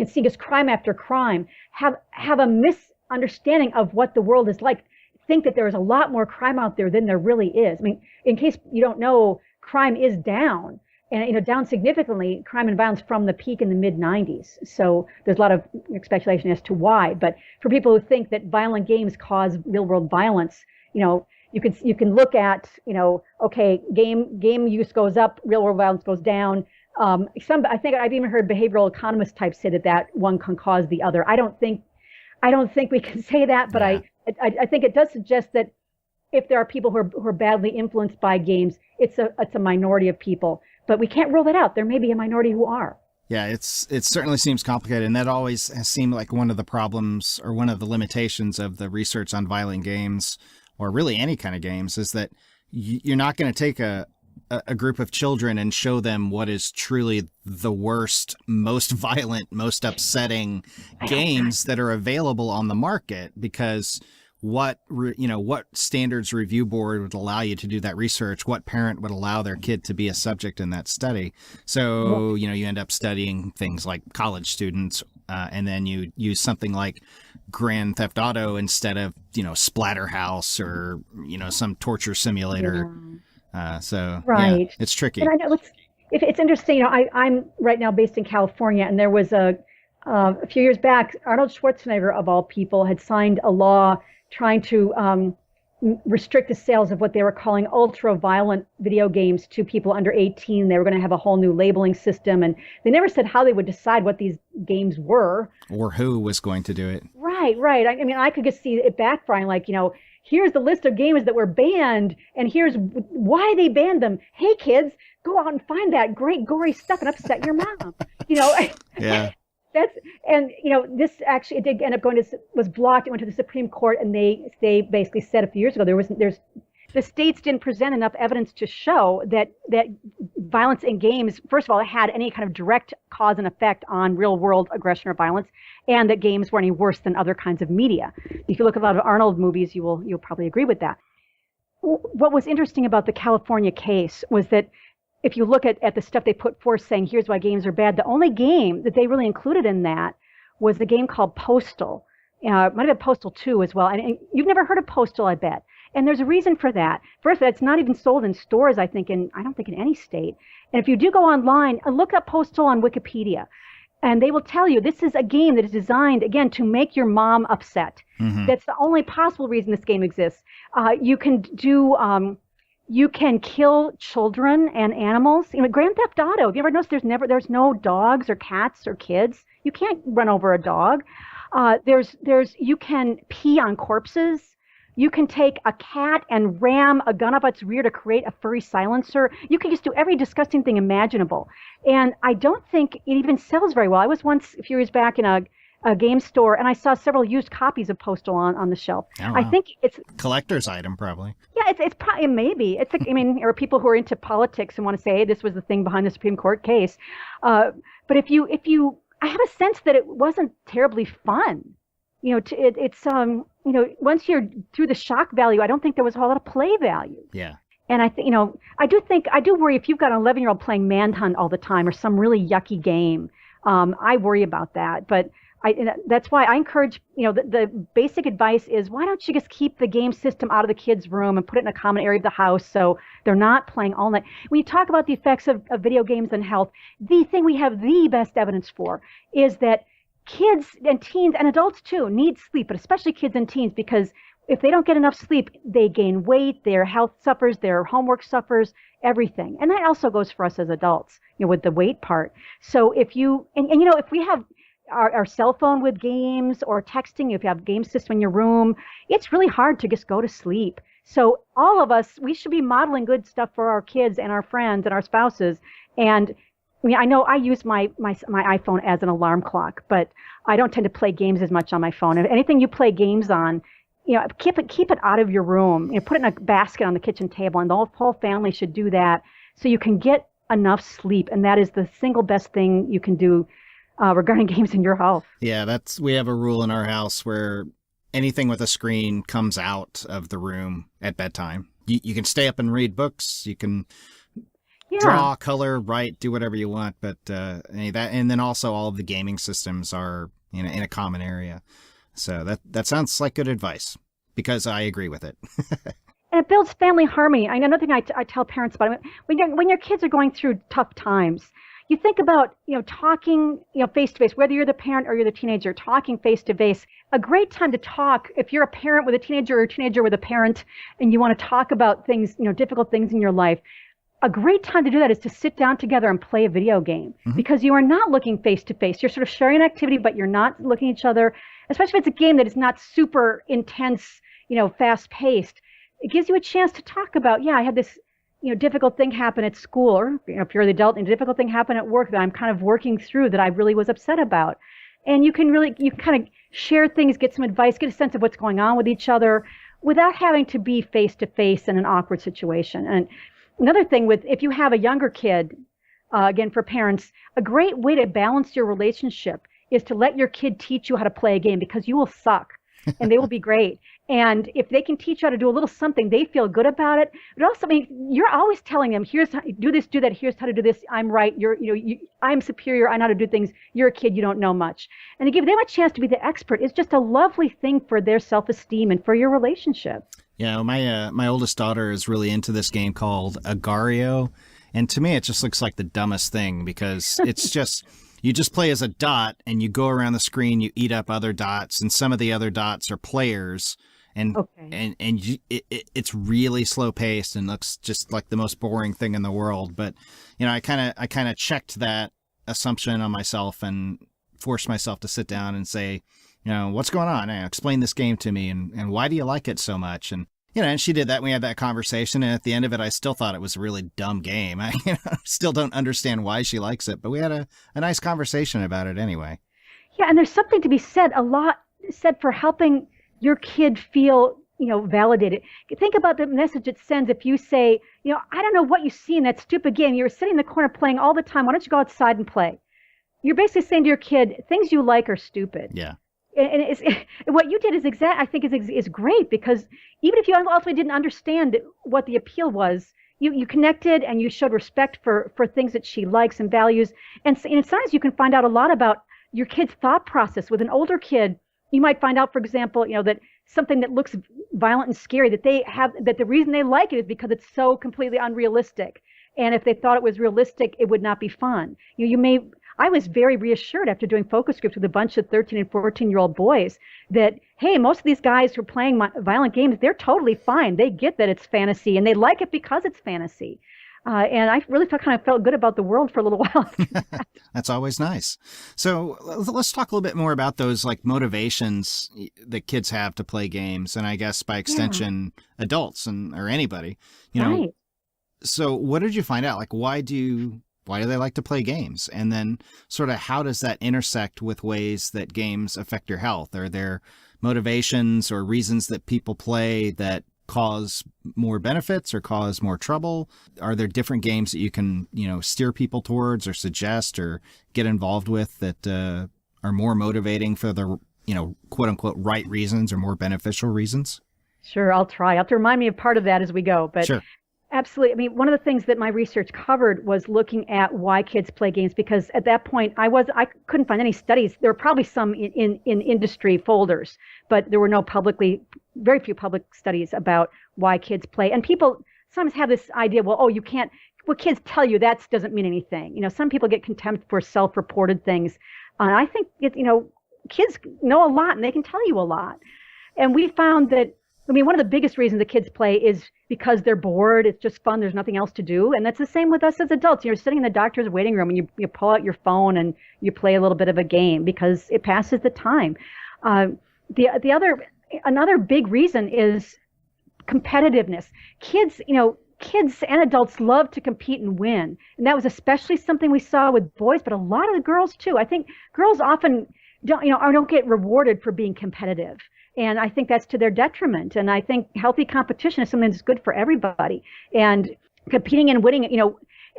seeing as crime after crime, have a misunderstanding of what the world is like. Think that there is a lot more crime out there than there really is. I mean, in case you don't know, crime is down, and down significantly, crime and violence from the peak in the mid-90s. So there's a lot of speculation as to why. But for people who think that violent games cause real-world violence, you can look at, okay, game use goes up, real-world violence goes down. I think I've even heard behavioral economists types say that one can cause the other. I don't think we can say that, but yeah. I think it does suggest that if there are people who are badly influenced by games, it's a minority of people. But we can't rule that out. There may be a minority who are. Yeah, it certainly seems complicated, and that always has seemed like one of the problems or one of the limitations of the research on violent games, or really any kind of games, is that you're not going to take a group of children and show them what is truly the worst, most violent, most upsetting games that are available on the market, because what standards review board would allow you to do that research? What parent would allow their kid to be a subject in that study? So, you end up studying things like college students, and then you use something like Grand Theft Auto instead of, Splatterhouse or, some torture simulator. So right. Yeah, it's tricky. And I know it's interesting. I'm right now based in California, and there was a few years back, Arnold Schwarzenegger, of all people, had signed a law trying to restrict the sales of what they were calling ultra-violent video games to people under 18. They were going to have a whole new labeling system, and they never said how they would decide what these games were. Or who was going to do it. Right. I mean, I could just see it backfiring, like, here's the list of games that were banned, and here's why they banned them. Hey, kids, go out and find that great gory stuff and upset your mom. Yeah. This actually, it did end up was blocked. It went to the Supreme Court, and they basically said a few years ago the states didn't present enough evidence to show that violence in games, first of all, had any kind of direct cause and effect on real world aggression or violence, and that games were any worse than other kinds of media. If you look at a lot of Arnold movies, you'll probably agree with that. What was interesting about the California case was that if you look at the stuff they put forth saying, here's why games are bad, the only game that they really included in that was the game called Postal. It might have been Postal 2 as well. And you've never heard of Postal, I bet. And there's a reason for that. First, it's not even sold in stores, I don't think in any state. And if you do go online, look up Postal on Wikipedia. And they will tell you this is a game that is designed, again, to make your mom upset. Mm-hmm. That's the only possible reason this game exists. You can kill children and animals. Grand Theft Auto. Have you ever noticed there's no dogs or cats or kids? You can't run over a dog. You can pee on corpses. You can take a cat and ram a gun up its rear to create a furry silencer. You can just do every disgusting thing imaginable. And I don't think it even sells very well. I was once a few years back in a game store, and I saw several used copies of Postal on the shelf. Oh, wow. I think it's collector's item, probably. Yeah, it's probably maybe. Or people who are into politics and want to say, hey, this was the thing behind the Supreme Court case. But if you, I have a sense that it wasn't terribly fun. Once you're through the shock value, I don't think there was a whole lot of play value. Yeah. And I do worry if you've got an 11-year-old playing Manhunt all the time or some really yucky game. I worry about that. But that's why I encourage, the basic advice is, why don't you just keep the game system out of the kids' room and put it in a common area of the house so they're not playing all night. When you talk about the effects of video games on health, the thing we have the best evidence for is that kids and teens and adults too need sleep, but especially kids and teens, because if they don't get enough sleep, they gain weight, their health suffers, their homework suffers, everything. And that also goes for us as adults, with the weight part. So if if we have our cell phone with games or texting, if you have a game system in your room, it's really hard to just go to sleep. So all of us, we should be modeling good stuff for our kids and our friends and our spouses. And I mean, I know I use my iPhone as an alarm clock, but I don't tend to play games as much on my phone. If anything you play games on, keep it out of your room. Put it in a basket on the kitchen table, and the whole family should do that so you can get enough sleep. And that is the single best thing you can do regarding games in your house. Yeah, we have a rule in our house where anything with a screen comes out of the room at bedtime. You can stay up and read books. You can draw, color, write, do whatever you want. But and then also all of the gaming systems are in a common area. So that sounds like good advice because I agree with it. And it builds family harmony. Another thing I tell parents about it, when your kids are going through tough times, you think about talking face to face, whether you're the parent or you're the teenager, talking face to face. A great time to talk if you're a parent with a teenager or a teenager with a parent, and you want to talk about things, difficult things in your life. A great time to do that is to sit down together and play a video game, because you are not looking face to face. You're sort of sharing an activity, but you're not looking at each other. Especially if it's a game that is not super intense, fast paced. It gives you a chance to talk about, I had this, difficult thing happen at school, or if you're the adult, and a difficult thing happen at work that I'm kind of working through that I really was upset about. And you can kind of share things, get some advice, get a sense of what's going on with each other without having to be face to face in an awkward situation. And another thing if you have a younger kid, again, for parents, a great way to balance your relationship is to let your kid teach you how to play a game, because you will suck and they will be great. And if they can teach you how to do a little something, they feel good about it. But also, you're always telling them, here's how, do this, do that. Here's how to do this. I'm right. I'm superior. I know how to do things. You're a kid. You don't know much. And to give them a chance to be the expert is just a lovely thing for their self-esteem and for your relationship. Yeah, my oldest daughter is really into this game called Agario. And to me, it just looks like the dumbest thing, because it's just... You just play as a dot, and you go around the screen. You eat up other dots, and some of the other dots are players, and it's really slow paced and looks just like the most boring thing in the world. But I kind of checked that assumption on myself and forced myself to sit down and say, what's going on? Explain this game to me, and why do you like it so much? And and she did that. We had that conversation, and at the end of it, I still thought it was a really dumb game. I still don't understand why she likes it, but we had a nice conversation about it anyway. Yeah, and there's something to be said for helping your kid feel, validated. Think about the message it sends if you say, I don't know what you see in that stupid game. You're sitting in the corner playing all the time. Why don't you go outside and play? You're basically saying to your kid, things you like are stupid. Yeah. And what you did I think is great, because even if you ultimately didn't understand what the appeal was, you connected and you showed respect for things that she likes and values. And in science, you can find out a lot about your kid's thought process. With an older kid, you might find out, for example, that something that looks violent and scary, that the reason they like it is because it's so completely unrealistic. And if they thought it was realistic, it would not be fun. I was very reassured after doing focus groups with a bunch of 13 and 14-year-old boys that, hey, most of these guys who are playing violent games, they're totally fine. They get that it's fantasy, and they like it because it's fantasy. And I really felt good about the world for a little while. That's always nice. So let's talk a little bit more about those motivations that kids have to play games, and I guess by extension, adults or anybody. Right. So what did you find out? Why do they like to play games? And then sort of how does that intersect with ways that games affect your health? Are there motivations or reasons that people play that cause more benefits or cause more trouble? Are there different games that you can, steer people towards or suggest or get involved with that are more motivating for the, quote unquote, right reasons or more beneficial reasons? Sure, I'll try. You'll have to remind me of part of that as we go. But sure. Absolutely. One of the things that my research covered was looking at why kids play games, because at that point I couldn't find any studies. There were probably some in industry folders, but there were very few public studies about why kids play. And people sometimes have this idea, you can't, what kids tell you, that doesn't mean anything. Some people get contempt for self-reported things. And I think, kids know a lot and they can tell you a lot. And we found that, one of the biggest reasons the kids play is because they're bored. It's just fun. There's nothing else to do. And that's the same with us as adults. You're sitting in the doctor's waiting room and you pull out your phone and you play a little bit of a game because it passes the time. Another big reason is competitiveness. Kids, kids and adults love to compete and win. And that was especially something we saw with boys, but a lot of the girls too. I think girls often don't get rewarded for being competitive. And I think that's to their detriment. And I think healthy competition is something that's good for everybody. And competing and winning,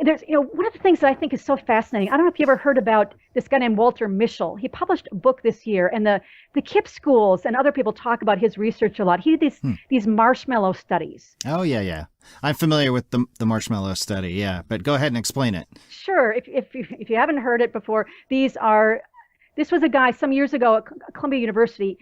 there's, one of the things that I think is so fascinating. I don't know if you ever heard about this guy named Walter Mischel. He published a book this year, and the KIPP schools and other people talk about his research a lot. He did these marshmallow studies. Oh, yeah. I'm familiar with the marshmallow study, yeah. But go ahead and explain it. Sure. If you haven't heard it before, this was a guy some years ago at Columbia University.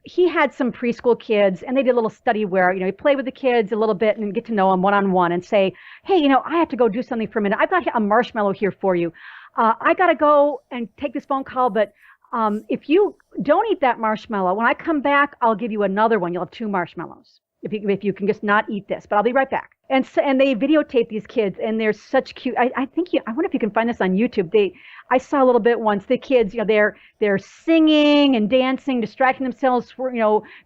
He had some preschool kids, and they did a little study where, he played with the kids a little bit and get to know them one-on-one and say, hey, I have to go do something for a minute. I've got a marshmallow here for you. I got to go and take this phone call, but if you don't eat that marshmallow, when I come back, I'll give you another one. You'll have 2 marshmallows if you can just not eat this, but I'll be right back. And they videotape these kids, and they're such cute. I wonder if you can find this on YouTube. I saw a little bit once. The kids, they're singing and dancing, distracting themselves.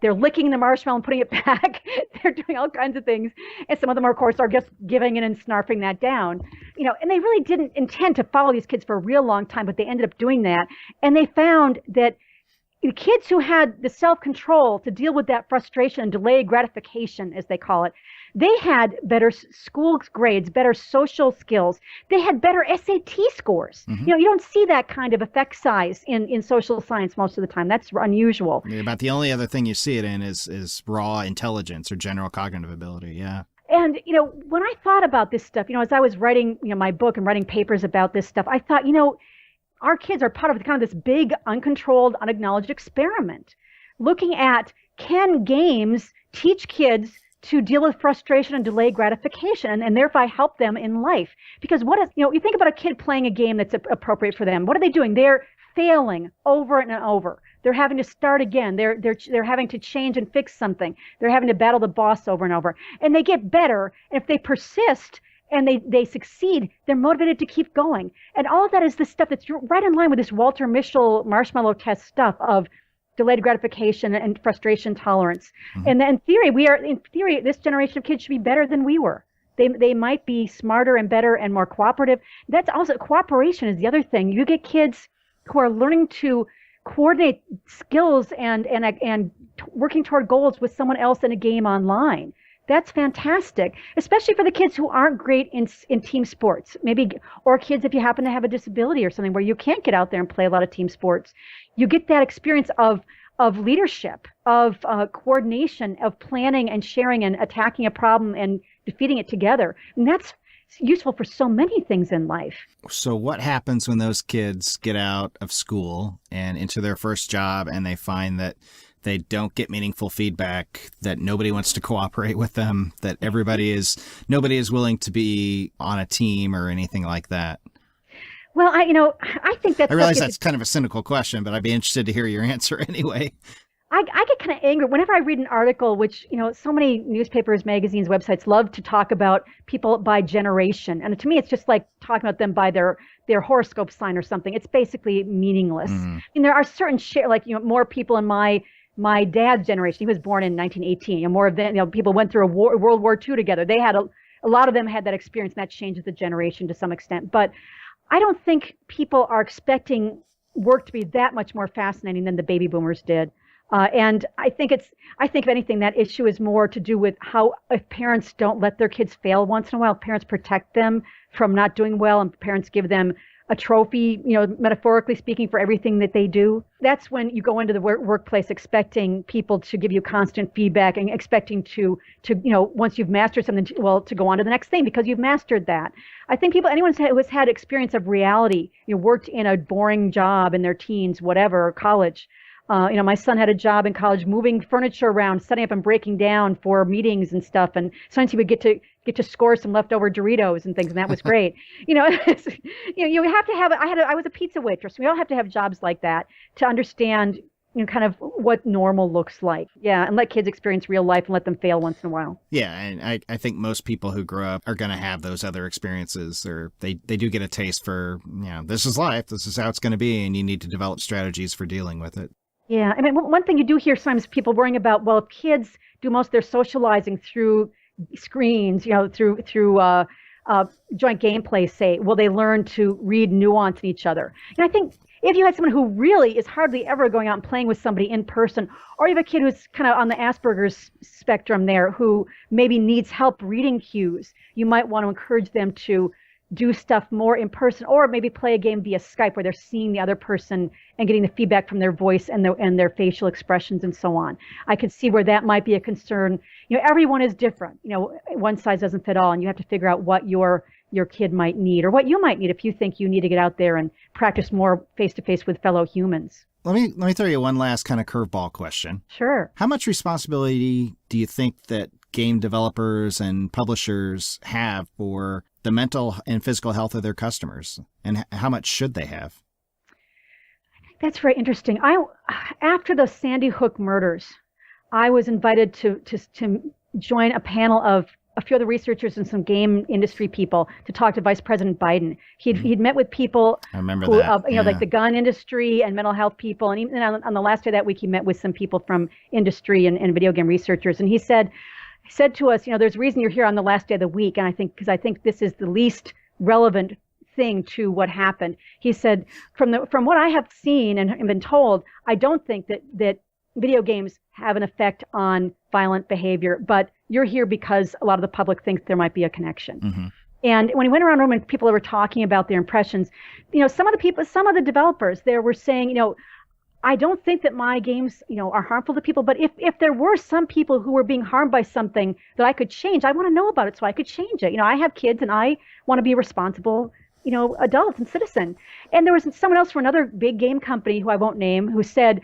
They're licking the marshmallow and putting it back. They're doing all kinds of things, and some of them, of course, are just giving in and snarfing that down. And they really didn't intend to follow these kids for a real long time, but they ended up doing that, and they found that the kids who had the self-control to deal with that frustration and delayed gratification, as they call it, they had better school grades, better social skills. They had better SAT scores. Mm-hmm. You don't see that kind of effect size in social science most of the time. That's unusual. Yeah, about the only other thing you see it in is raw intelligence or general cognitive ability. Yeah. And, when I thought about this stuff, as I was writing, my book and writing papers about this stuff, I thought, our kids are part of kind of this big, uncontrolled, unacknowledged experiment, looking at, can games teach kids to deal with frustration and delayed gratification and thereby help them in life? Because you think about a kid playing a game that's appropriate for them. What are they doing? They're failing over and over. They're having to start again. They're having to change and fix something. They're having to battle the boss over and over. And they get better. And if they persist and they succeed, they're motivated to keep going. And all of that is the stuff that's right in line with this Walter Mischel marshmallow test stuff of delayed gratification and frustration tolerance. Mm-hmm. And in theory, this generation of kids should be better than we were. They might be smarter and better and more cooperative. That's also, cooperation is the other thing. You get kids who are learning to coordinate skills and working toward goals with someone else in a game online. That's fantastic, especially for the kids who aren't great in team sports, or kids if you happen to have a disability or something where you can't get out there and play a lot of team sports. You get that experience of leadership, of coordination, of planning and sharing and attacking a problem and defeating it together. And that's useful for so many things in life. So what happens when those kids get out of school and into their first job and they find that they don't get meaningful feedback, that nobody wants to cooperate with them, that nobody is willing to be on a team or anything like that? Well, I think that's... I realize that's kind of a cynical question, but I'd be interested to hear your answer anyway. I get kind of angry whenever I read an article, which, so many newspapers, magazines, websites love to talk about people by generation. And to me, it's just like talking about them by their horoscope sign or something. It's basically meaningless. Mm-hmm. And there are certain more people in my dad's generation. He was born in 1918. More of them, people went through World War II together. They had a lot of them had that experience, and that changes the generation to some extent. But I don't think people are expecting work to be that much more fascinating than the baby boomers did. And I think if anything, that issue is more to do with how, if parents don't let their kids fail once in a while, parents protect them from not doing well, and parents give them a trophy, metaphorically speaking, for everything that they do. That's when you go into the workplace expecting people to give you constant feedback and expecting to once you've mastered something, to go on to the next thing because you've mastered that. I think anyone who has had experience of reality, worked in a boring job in their teens, whatever, college. My son had a job in college moving furniture around, setting up and breaking down for meetings and stuff. And sometimes he would get to score some leftover Doritos and things, and that was great. You have to have. I was a pizza waitress. We all have to have jobs like that to understand, kind of what normal looks like. Yeah, and let kids experience real life and let them fail once in a while. Yeah, and I think most people who grow up are going to have those other experiences, or they do get a taste for, this is life, this is how it's going to be, and you need to develop strategies for dealing with it. Yeah, I mean, one thing you do hear sometimes people worrying about, well, if kids do most of their socializing through screens, through joint gameplay, say, will they learn to read nuance in each other? And I think if you had someone who really is hardly ever going out and playing with somebody in person, or you have a kid who's kind of on the Asperger's spectrum there, who maybe needs help reading cues, you might want to encourage them to do stuff more in person, or maybe play a game via Skype where they're seeing the other person and getting the feedback from their voice and their facial expressions and so on. I could see where that might be a concern. Everyone is different. One size doesn't fit all, and you have to figure out what your kid might need, or what you might need if you think you need to get out there and practice more face-to-face with fellow humans. Let me throw you one last kind of curveball question. Sure. How much responsibility do you think that game developers and publishers have for the mental and physical health of their customers, and how much should they have? I think that's very interesting. After the Sandy Hook murders, I was invited to join a panel of a few other researchers and some game industry people to talk to Vice President Biden. He'd met with people I remember who, that. like the gun industry and mental health people. And even on the last day of that week, he met with some people from industry and video game researchers. And he said to us, there's a reason you're here on the last day of the week. And because I think this is the least relevant thing to what happened. He said, from what I have seen and been told, I don't think that video games have an effect on violent behavior, but you're here because a lot of the public thinks there might be a connection. Mm-hmm. And when he went around the room and people were talking about their impressions, some of the developers there were saying, I don't think that my games, are harmful to people, but if there were some people who were being harmed by something that I could change, I want to know about it so I could change it. I have kids and I want to be a responsible, adult and citizen. And there was someone else from another big game company who I won't name who said,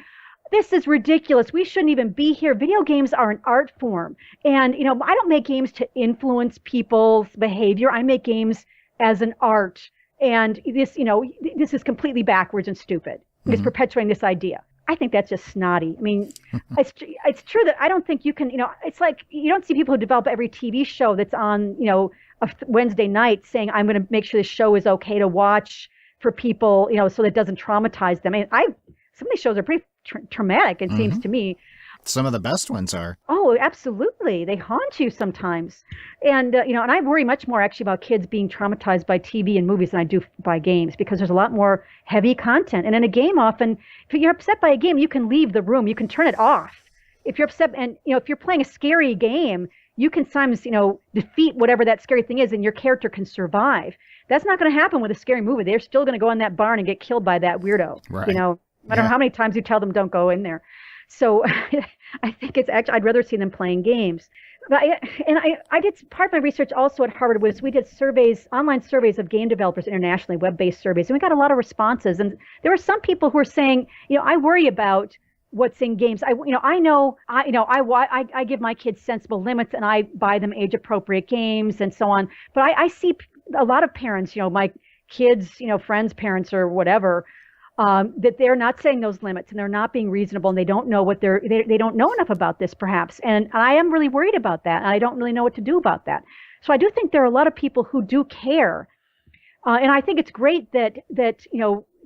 this is ridiculous. We shouldn't even be here. Video games are an art form. And, I don't make games to influence people's behavior. I make games as an art. And this is completely backwards and stupid. Mm-hmm. It's perpetuating this idea. I think that's just snotty. I mean, it's true that I don't think you can, it's like you don't see people who develop every TV show that's on, a Wednesday night saying, I'm going to make sure this show is okay to watch for people, so that it doesn't traumatize them. Some of these shows are pretty traumatic, it seems to me. Some of the best ones are. Oh, absolutely. They haunt you sometimes. And, and I worry much more actually about kids being traumatized by TV and movies than I do by games, because there's a lot more heavy content. And in a game, often, if you're upset by a game, you can leave the room. You can turn it off. If you're upset and, if you're playing a scary game, you can sometimes, defeat whatever that scary thing is and your character can survive. That's not going to happen with a scary movie. They're still going to go in that barn and get killed by that weirdo, right. I don't know how many times you tell them don't go in there. So I think it's actually, I'd rather see them playing games. But I did part of my research also at Harvard was we did online surveys of game developers internationally, web-based surveys, and we got a lot of responses. And there were some people who were saying, I worry about what's in games. I give my kids sensible limits and I buy them age-appropriate games and so on. But I see a lot of parents, my kids, friends' parents or whatever, that they're not setting those limits and they're not being reasonable and they don't know they don't know enough about this perhaps. And I am really worried about that. And I don't really know what to do about that. So I do think there are a lot of people who do care. And I think it's great that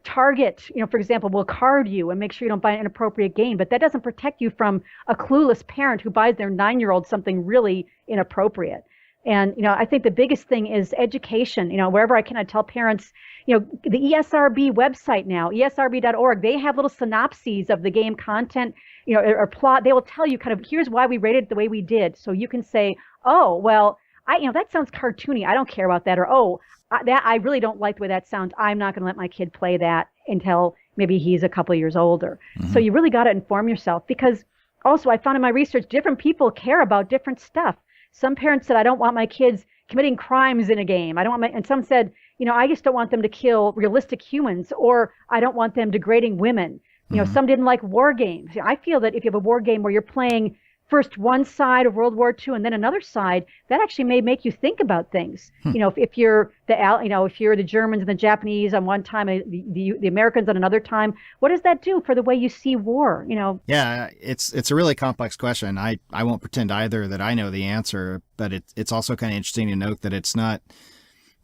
Target, for example, will card you and make sure you don't buy an inappropriate game, but that doesn't protect you from a clueless parent who buys their 9-year-old something really inappropriate. And, I think the biggest thing is education. Wherever I can, I tell parents, the ESRB website now, esrb.org, they have little synopses of the game content, or plot. They will tell you kind of, here's why we rated it the way we did. So you can say, oh, well, that sounds cartoony. I don't care about that. Or, I really don't like the way that sounds. I'm not going to let my kid play that until maybe he's a couple of years older. Mm-hmm. So you really got to inform yourself, because also I found in my research, different people care about different stuff. Some parents said, I don't want my kids committing crimes in a game. And some said, I just don't want them to kill realistic humans, or I don't want them degrading women. Some didn't like war games. I feel that if you have a war game where you're playing first one side of World War II and then another side, that actually may make you think about things. If you're if you're the Germans and the Japanese on one time, the Americans on another time, what does that do for the way you see war? Yeah, it's a really complex question. I won't pretend either that I know the answer, but it's also kind of interesting to note that it's not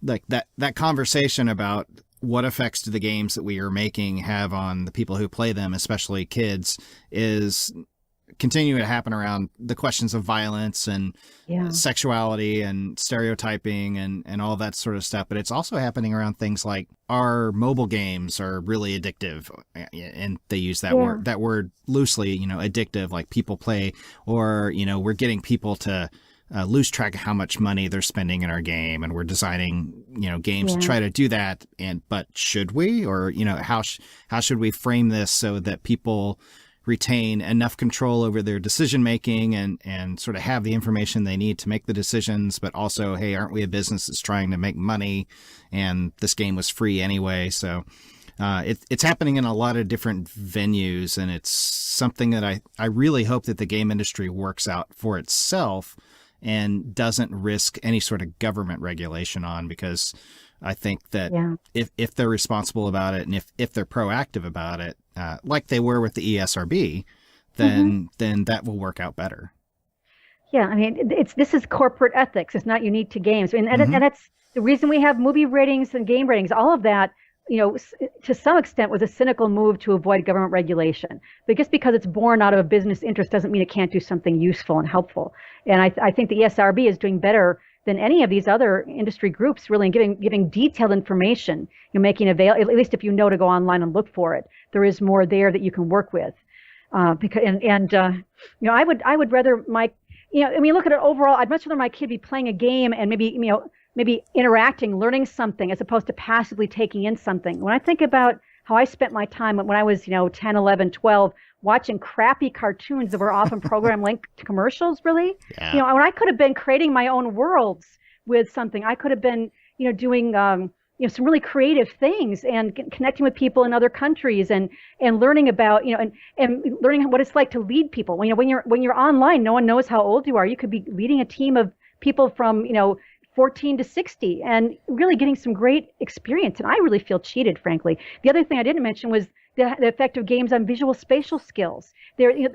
like that conversation about what effects do the games that we are making have on the people who play them, especially kids, is continue to happen around the questions of violence and sexuality and stereotyping and all that sort of stuff. But it's also happening around things like, our mobile games are really addictive. And they use that word loosely, addictive, like people play, or, we're getting people to lose track of how much money they're spending in our game, and we're designing games to try to do that. But should we, or how should we frame this so that people retain enough control over their decision making and sort of have the information they need to make the decisions, but also, hey, aren't we a business that's trying to make money, and this game was free anyway? So it's happening in a lot of different venues, and it's something that I really hope that the game industry works out for itself and doesn't risk any sort of government regulation on, because I think that if they're responsible about it, and if they're proactive about it, like they were with the ESRB, then that will work out better. Yeah, I mean, this is corporate ethics. It's not unique to games. And that's the reason we have movie ratings and game ratings. All of that, to some extent, was a cynical move to avoid government regulation. But just because it's born out of a business interest doesn't mean it can't do something useful and helpful. And I think the ESRB is doing better than any of these other industry groups, really, in giving detailed information, making available, at least if you know to go online and look for it. There is more there that you can work with. I would rather look at it overall. I'd much rather my kid be playing a game and maybe interacting, learning something, as opposed to passively taking in something. When I think about how I spent my time when I was 10, 11, 12, watching crappy cartoons that were often program linked to commercials, really. Yeah. When I could have been creating my own worlds with something, I could have been, doing, some really creative things and connecting with people in other countries and learning about, and learning what it's like to lead people. When you're online, no one knows how old you are. You could be leading a team of people from, 14 to 60 and really getting some great experience. And I really feel cheated, frankly. The other thing I didn't mention was the effect of games on visual spatial skills.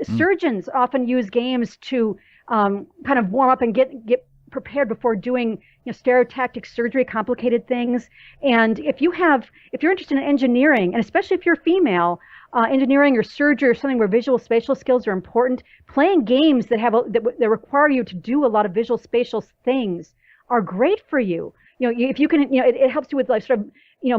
Surgeons often use games to kind of warm up and get prepared before doing stereotactic surgery, complicated things. And if you're interested in engineering, and especially if you're female, engineering or surgery or something where visual spatial skills are important, playing games that that require you to do a lot of visual spatial things are great for you. If you can, it helps you with like sort of,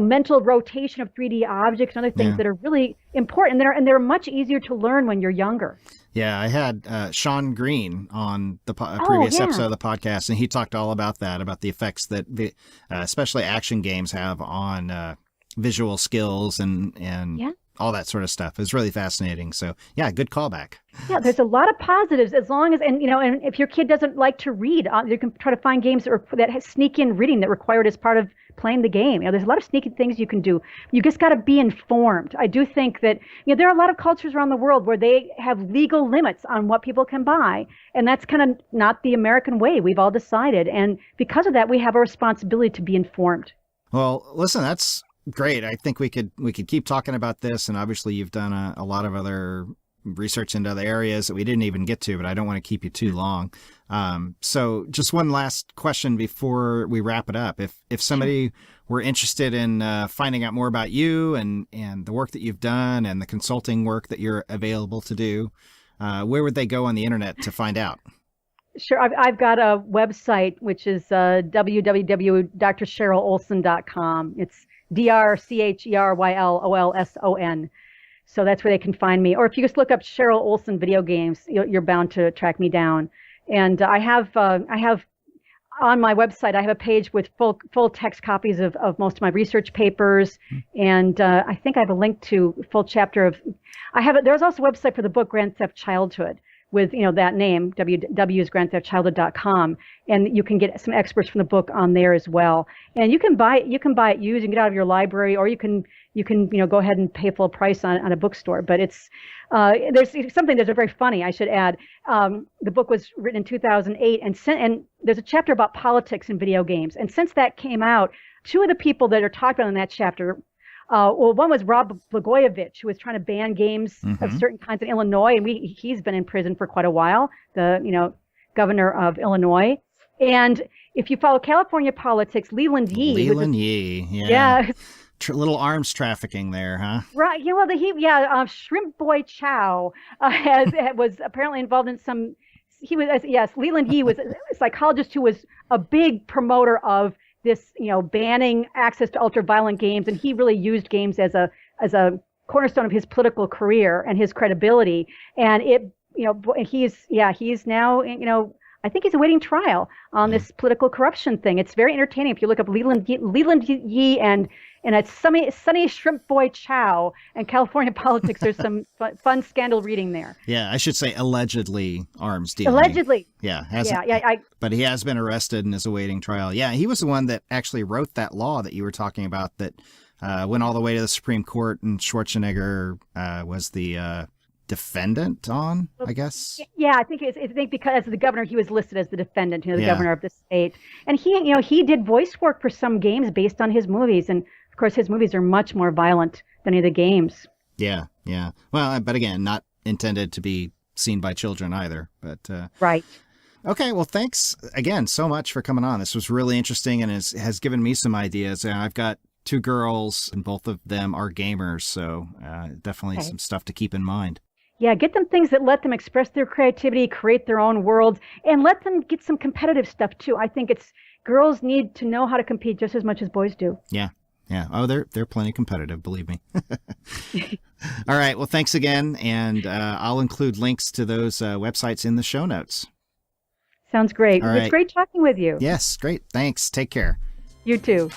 mental rotation of 3D objects and other things that are really important. And they're much easier to learn when you're younger. Yeah, I had Sean Green on the previous episode of the podcast, and he talked all about that, about the effects that especially action games have on visual skills and all that sort of stuff. Is really fascinating. So yeah, good callback. Yeah, there's a lot of positives as long as, and if your kid doesn't like to read, you can try to find games that sneak in reading that require it as part of playing the game. There's a lot of sneaky things you can do. You just got to be informed. I do think that there are a lot of cultures around the world where they have legal limits on what people can buy, and that's kind of not the American way. We've all decided, and because of that, we have a responsibility to be informed. Well, listen, that's great. I think we could keep talking about this, and obviously you've done a lot of other research into other areas that we didn't even get to, but I don't want to keep you too long. So just one last question before we wrap it up. If somebody were interested in finding out more about you and the work that you've done and the consulting work that you're available to do, where would they go on the internet to find out? Sure. I've got a website, which is www.drcherylolson.com. It's DrCherylOlson. So that's where they can find me. Or if you just look up Cheryl Olson video games, you're bound to track me down. And I have on my website, I have a page with full text copies of most of my research papers. And I think I have a link to a full chapter of, there's also a website for the book Grand Theft Childhood with, that name, www.grandtheftchildhood.com. And you can get some experts from the book on there as well. And you can buy it used and get out of your library, or you can go ahead and pay full price on a bookstore. But it's there's something that's very funny, I should add. The book was written in 2008, and there's a chapter about politics in video games. And since that came out, two of the people that are talked about in that chapter, one was Rod Blagojevich, who was trying to ban games of certain kinds in Illinois, and he's been in prison for quite a while, the governor of Illinois. And if you follow California politics, Leland Yee. Yeah. little arms trafficking there, huh? Right. Yeah. Well, Shrimp Boy Chow was apparently involved in some. He was, yes, Leland Yee was a psychologist who was a big promoter of this, banning access to ultra-violent games, and he really used games as a cornerstone of his political career and his credibility. And he's now, I think he's awaiting trial on this political corruption thing. It's very entertaining if you look up Leland Yee and it's Sunny Shrimp Boy Chow and California politics. There's some fun scandal reading there. Yeah, I should say allegedly arms dealing. Allegedly. Yeah. But he has been arrested and is awaiting trial. Yeah, he was the one that actually wrote that law that you were talking about that went all the way to the Supreme Court, and Schwarzenegger was the defendant on, I guess. Yeah, I think because as the governor, he was listed as the defendant, the governor of the state. And he did voice work for some games based on his movies. And of course, his movies are much more violent than any of the games. Yeah. Well, but again, not intended to be seen by children either. But right. Okay, well, thanks again so much for coming on. This was really interesting and has given me some ideas. I've got 2 girls, and both of them are gamers, so definitely some stuff to keep in mind. Yeah, get them things that let them express their creativity, create their own worlds, and let them get some competitive stuff too. I think girls need to know how to compete just as much as boys do. Yeah. Oh, they're plenty competitive, believe me. All right. Well, thanks again, and I'll include links to those websites in the show notes. Sounds great. All right. It's great talking with you. Yes, great. Thanks. Take care. You too.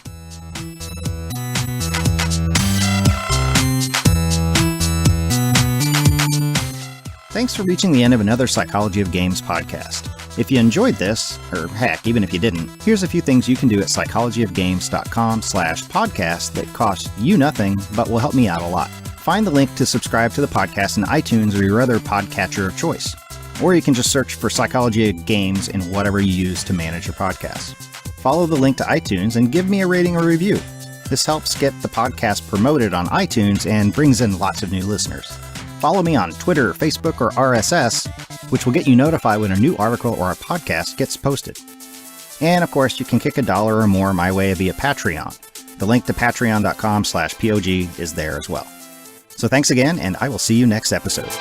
Thanks for reaching the end of another Psychology of Games podcast. If you enjoyed this, or heck, even if you didn't, here's a few things you can do at psychologyofgames.com/podcast that cost you nothing, but will help me out a lot. Find the link to subscribe to the podcast in iTunes or your other podcatcher of choice. Or you can just search for Psychology of Games in whatever you use to manage your podcasts. Follow the link to iTunes and give me a rating or review. This helps get the podcast promoted on iTunes and brings in lots of new listeners. Follow me on Twitter, Facebook, or RSS, which will get you notified when a new article or a podcast gets posted. And of course, you can kick $1 or more my way via Patreon. The link to patreon.com/POG is there as well. So thanks again, and I will see you next episode.